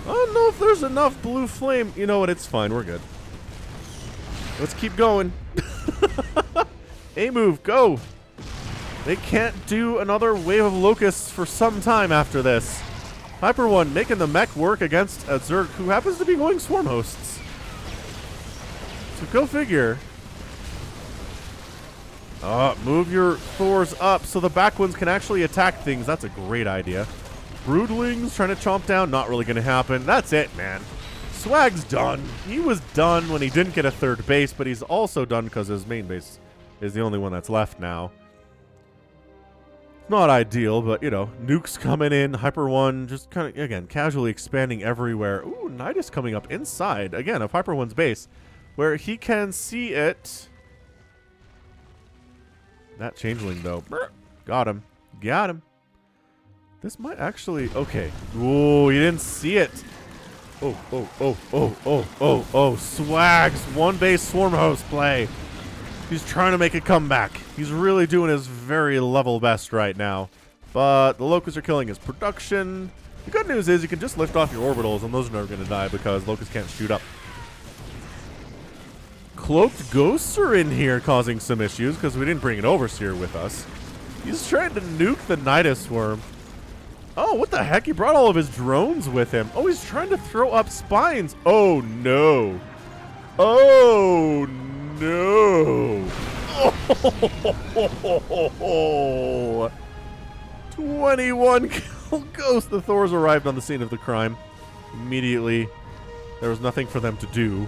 I don't know if there's enough blue flame. You know what? It's fine. We're good. Let's keep going. A move, go. They can't do another wave of locusts for some time after this. HyperONE making the mech work against a Zerg who happens to be going swarm hosts. So go figure. Move your Thors up so the back ones can actually attack things. That's a great idea. Broodlings trying to chomp down. Not really going to happen. That's it, man. Swag's done. He was done when he didn't get a third base, but he's also done because his main base is the only one that's left now. Not ideal, but, you know, nukes coming in. HyperONE just kind of, again, casually expanding everywhere. Ooh, Nidus coming up inside, again, of HyperONE's base, where he can see it. That changeling, though. Got him. Got him. This might actually... Okay. Ooh, you didn't see it. Oh. Swag's one base swarm host play. He's trying to make a comeback. He's really doing his very level best right now. But the locusts are killing his production. The good news is you can just lift off your orbitals, and those are never going to die because locusts can't shoot up. Cloaked ghosts are in here causing some issues because we didn't bring an overseer with us. He's trying to nuke the Nidus swarm. Oh, what the heck? He brought all of his drones with him. Oh, he's trying to throw up spines. Oh, no. Oh, no. Oh, 21 kill ghosts. The Thors arrived on the scene of the crime. Immediately, there was nothing for them to do.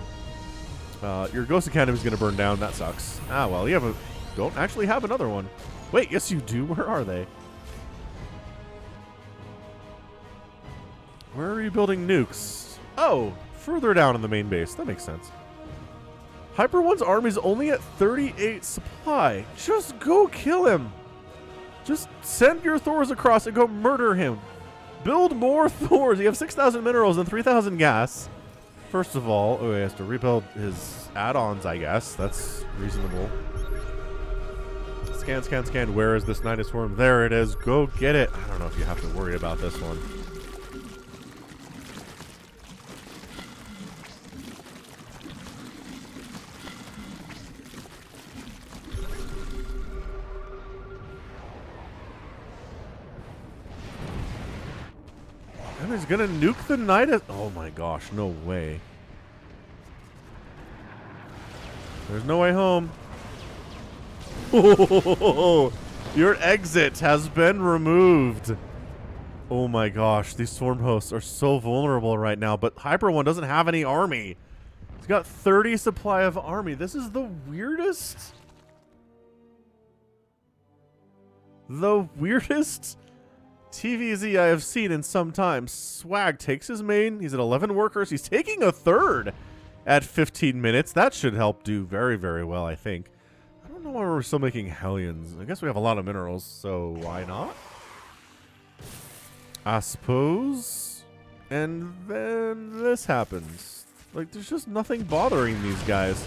Your Ghost Academy is going to burn down. That sucks. Ah, well, you don't actually have another one. Wait, yes you do. Where are they? Where are you building nukes? Oh, further down in the main base. That makes sense. HyperONE's army is only at 38 supply. Just go kill him. Just send your Thors across and go murder him. Build more Thors. You have 6,000 minerals and 3,000 gas. First of all, he has to rebuild his add-ons, I guess. That's reasonable. Scan, scan, scan. Where is this Nidus swarm? There it is. Go get it. I don't know if you have to worry about this one. And he's gonna nuke the Nidus. Oh my gosh, no way. There's no way home. Oh, your exit has been removed. Oh my gosh, these swarm hosts are so vulnerable right now, but HyperONE doesn't have any army. He's got 30 supply of army. This is the weirdest. The weirdest TVZ I have seen in some time. Swag takes his main. He's at 11 workers. He's taking a third at 15 minutes. That should help do very, very well, I think. I don't know why we're still making Hellions. I guess we have a lot of minerals, so why not? I suppose. And then this happens. Like, there's just nothing bothering these guys.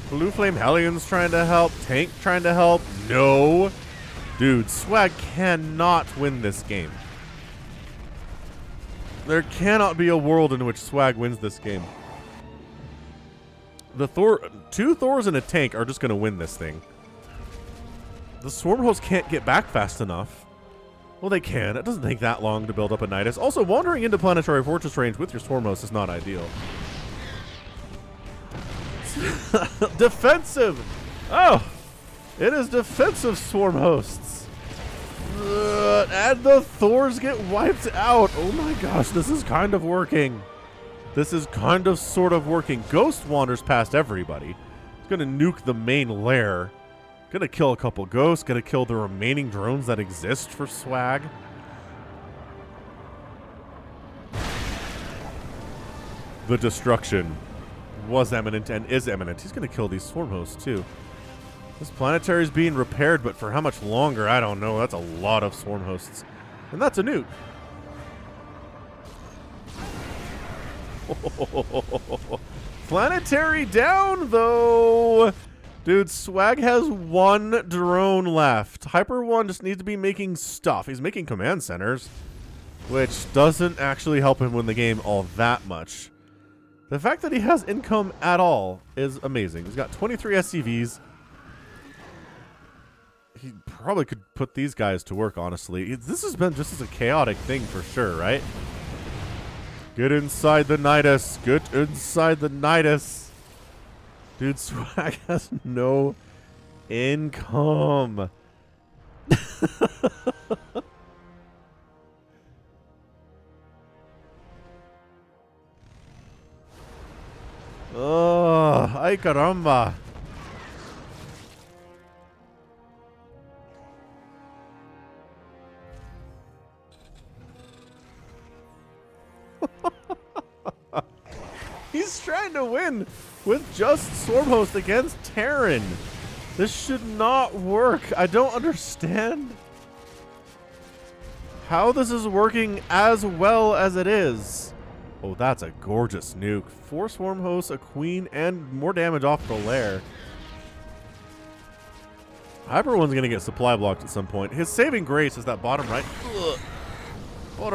Blue Flame Hellions trying to help. Tank trying to help. No. Dude, Swag cannot win this game. There cannot be a world in which Swag wins this game. The two Thors and a tank are just going to win this thing. The Swarm Host can't get back fast enough. Well, they can. It doesn't take that long to build up a Nidus. Also, wandering into Planetary Fortress range with your Swarm Host is not ideal. Defensive! Oh! It is defensive Swarm Hosts. And the Thors get wiped out. Oh my gosh, this is kind of working. This is kind of sort of working. Ghost wanders past everybody. He's going to nuke the main lair. Going to kill a couple ghosts. Going to kill the remaining drones that exist for Swag. The destruction was imminent and is imminent. He's going to kill these swarm hosts, too. This planetary is being repaired, but for how much longer, I don't know. That's a lot of swarm hosts. And that's a nuke. Planetary down, though. Dude, Swag has one drone left. HyperONE just needs to be making stuff. He's making command centers, which doesn't actually help him win the game all that much. The fact that he has income at all is amazing. He's got 23 SCVs. He probably could put these guys to work, honestly. This has been just as a chaotic thing for sure, right? Get inside the Nidus. Get inside the Nidus. Dude, Swag has no income. Oh, ay caramba. He's trying to win with just Swarmhost against Terran. This should not work. I don't understand how this is working as well as it is. Oh, that's a gorgeous nuke. 4 swarm hosts, a queen, and more damage off the lair. HyperONE's going to get supply blocked at some point. His saving grace is that bottom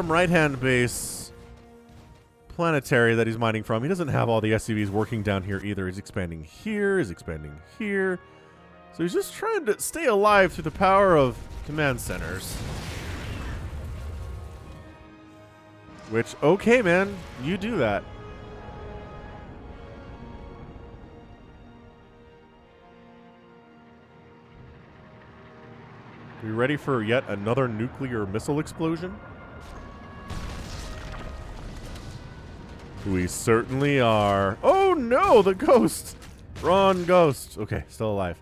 right-hand base planetary that he's mining from. He doesn't have all the SCVs working down here either. He's expanding here. He's expanding here. So he's just trying to stay alive through the power of command centers. Which, okay, man, you do that. Are you ready for yet another nuclear missile explosion? We certainly are. Oh no, the ghost! Run, ghost. Okay, still alive.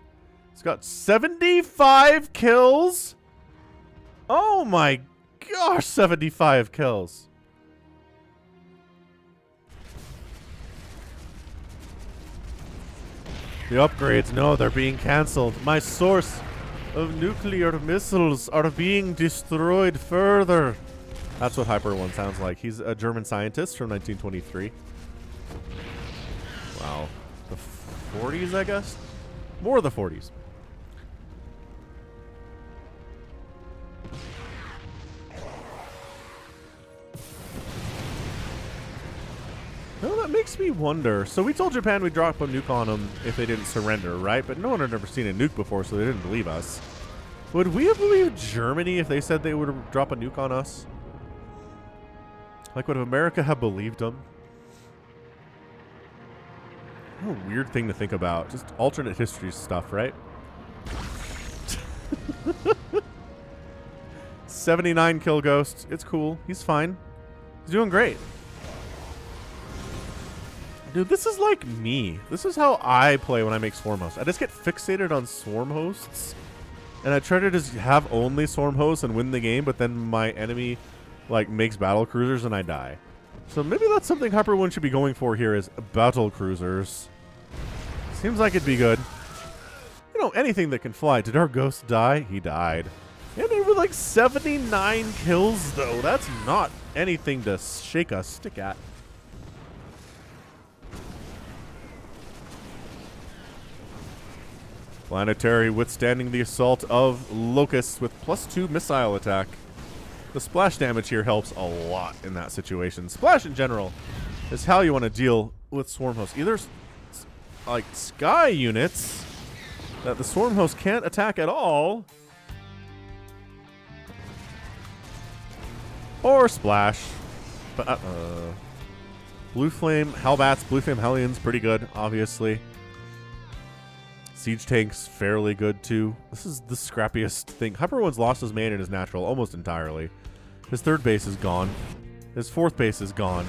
It's got 75 kills? Oh my gosh, 75 kills. The upgrades, no, they're being cancelled. My source of nuclear missiles are being destroyed further. That's what HyperONE sounds like. He's a German scientist from 1923. Wow. The 40s, I guess? More of the 40s. Well, that makes me wonder. So we told Japan we'd drop a nuke on them if they didn't surrender, right? But no one had ever seen a nuke before, so they didn't believe us. Would we have believed Germany if they said they would drop a nuke on us? Like, would America have believed them? What a weird thing to think about. Just alternate history stuff, right? 79 kill ghost. It's cool. He's fine. He's doing great. Dude, this is like me. This is how I play when I make swarm hosts. I just get fixated on swarm hosts, and I try to just have only swarm hosts and win the game, but then my enemy like makes battle cruisers and I die. So maybe that's something HyperONE should be going for here, is battle cruisers. Seems like it'd be good. You know, anything that can fly. Did our ghost die? He died. And with like 79 kills, though. That's not anything to shake a stick at. Planetary withstanding the assault of locusts with +2 missile attack. The splash damage here helps a lot in that situation. Splash in general is how you want to deal with swarm hosts. Either like sky units that the swarm host can't attack at all, or splash. But blue flame Hellbats, blue flame Hellions, pretty good, obviously. Siege tanks, fairly good too. This is the scrappiest thing. HyperONE's lost his main and his natural almost entirely. His third base is gone. His fourth base is gone.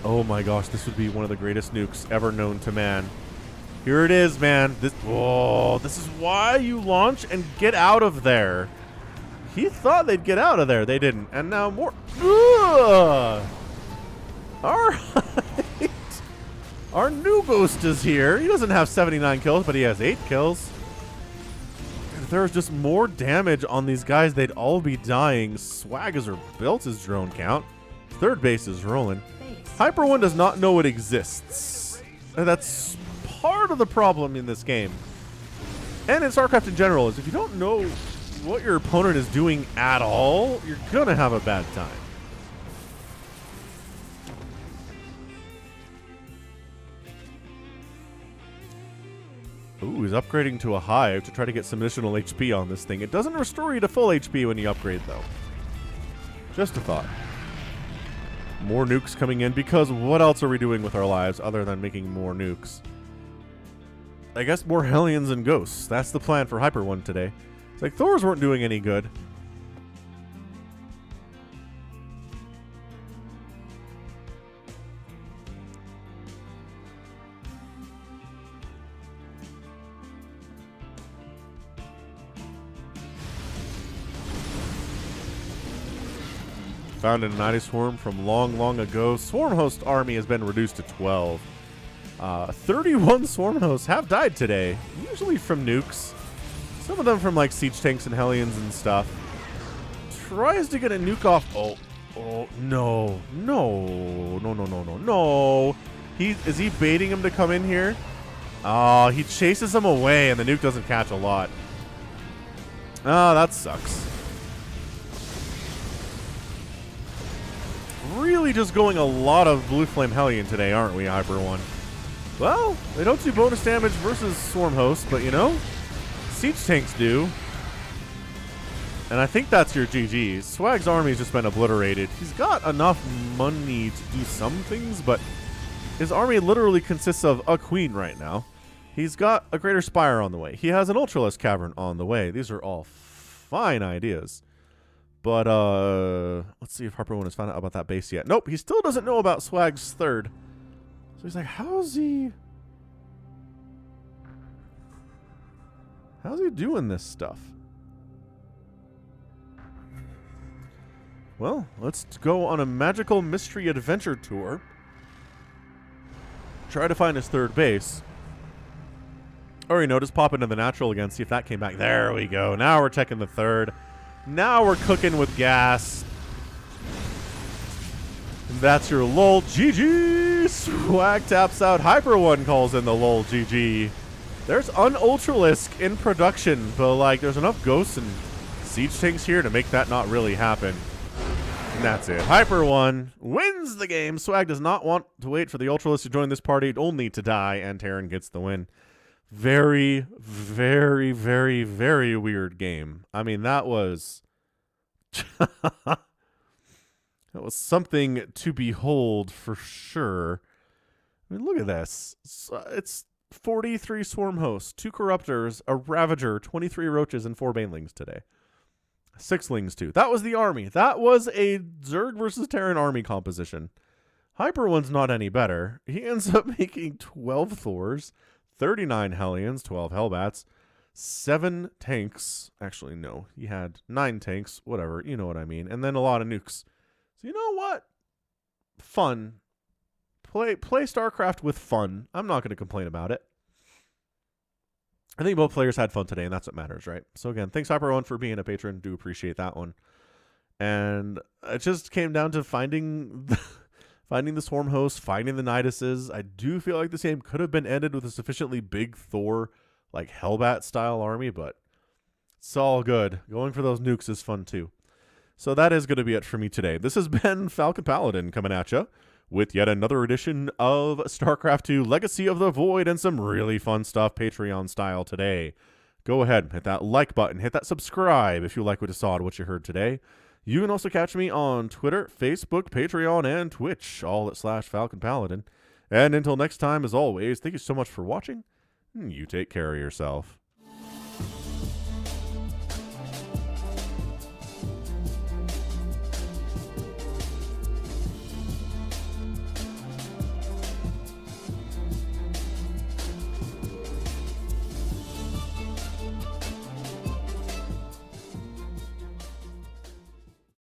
Oh my gosh, this would be one of the greatest nukes ever known to man. Here it is, man. This is why you launch and get out of there. He thought they'd get out of there. They didn't. And now more. Ugh. All right. Our new Ghost is here. He doesn't have 79 kills, but he has 8 kills. If there was just more damage on these guys, they'd all be dying. Swag has built his drone count. Third base is rolling. HyperONE does not know it exists. And that's part of the problem in this game. And in StarCraft in general, is if you don't know what your opponent is doing at all, you're going to have a bad time. Ooh, he's upgrading to a hive to try to get some additional HP on this thing. It doesn't restore you to full HP when you upgrade, though. Just a thought. More nukes coming in, because what else are we doing with our lives other than making more nukes? I guess more Hellions and Ghosts. That's the plan for HyperONE today. It's like Thors weren't doing any good. Found in a 90 swarm from long, long ago. Swarm host army has been reduced to 12. 31 swarm hosts have died today, usually from nukes. Some of them from like siege tanks and Hellions and stuff. Tries to get a nuke off. Oh, no. Is he baiting him to come in here? Oh, he chases him away and the nuke doesn't catch a lot. Oh, that sucks. Really just going a lot of Blue Flame Hellion today, aren't we, HyperONE? Well, they don't do bonus damage versus Swarm Host, but you know, Siege Tanks do. And I think that's your GG. Swag's army's just been obliterated. He's got enough money to do some things, but his army literally consists of a queen right now. He's got a Greater Spire on the way. He has an Ultralisk Cavern on the way. These are all fine ideas. But, let's see if HyperONE has found out about that base yet. Nope, he still doesn't know about Swag's third. So he's like, how's he doing this stuff? Well, let's go on a magical mystery adventure tour. Try to find his third base. Or, you know, just pop into the natural again, see if that came back. There we go. Now we're checking the third. Now we're cooking with gas. And that's your lol GG. Swag taps out. HyperONE calls in the lol GG. There's an Ultralisk in production, but like there's enough ghosts and siege tanks here to make that not really happen. And that's it. HyperONE wins the game. Swag does not want to wait for the Ultralisk to join this party, only to die, and Terran gets the win. Very, very, very, very weird game. I mean, that was that was something to behold for sure. I mean, look at this. It's 43 Swarm Hosts, 2 Corruptors, a Ravager, 23 Roaches, and 4 Banelings today. 6 Lings too. That was the army. That was a Zerg versus Terran army composition. HyperONE's not any better. He ends up making 12 Thors, 39 Hellions, 12 Hellbats, 7 tanks. Actually, no. He had 9 tanks. Whatever. You know what I mean. And then a lot of nukes. So you know what? Fun. Play StarCraft with fun. I'm not going to complain about it. I think both players had fun today, and that's what matters, right? So again, thanks HyperONE for being a patron. Do appreciate that one. And it just came down to finding the Swarm Host, finding the Niduses. I do feel like this game could have been ended with a sufficiently big Thor, like Hellbat style army, but it's all good. Going for those nukes is fun too. So that is going to be it for me today. This has been Falcon Paladin coming at you with yet another edition of StarCraft 2 Legacy of the Void and some really fun stuff Patreon style today. Go ahead, hit that like button, hit that subscribe if you like what you saw and what you heard today. You can also catch me on Twitter, Facebook, Patreon, and Twitch, all at /Falcon Paladin. And until next time, as always, thank you so much for watching. You take care of yourself.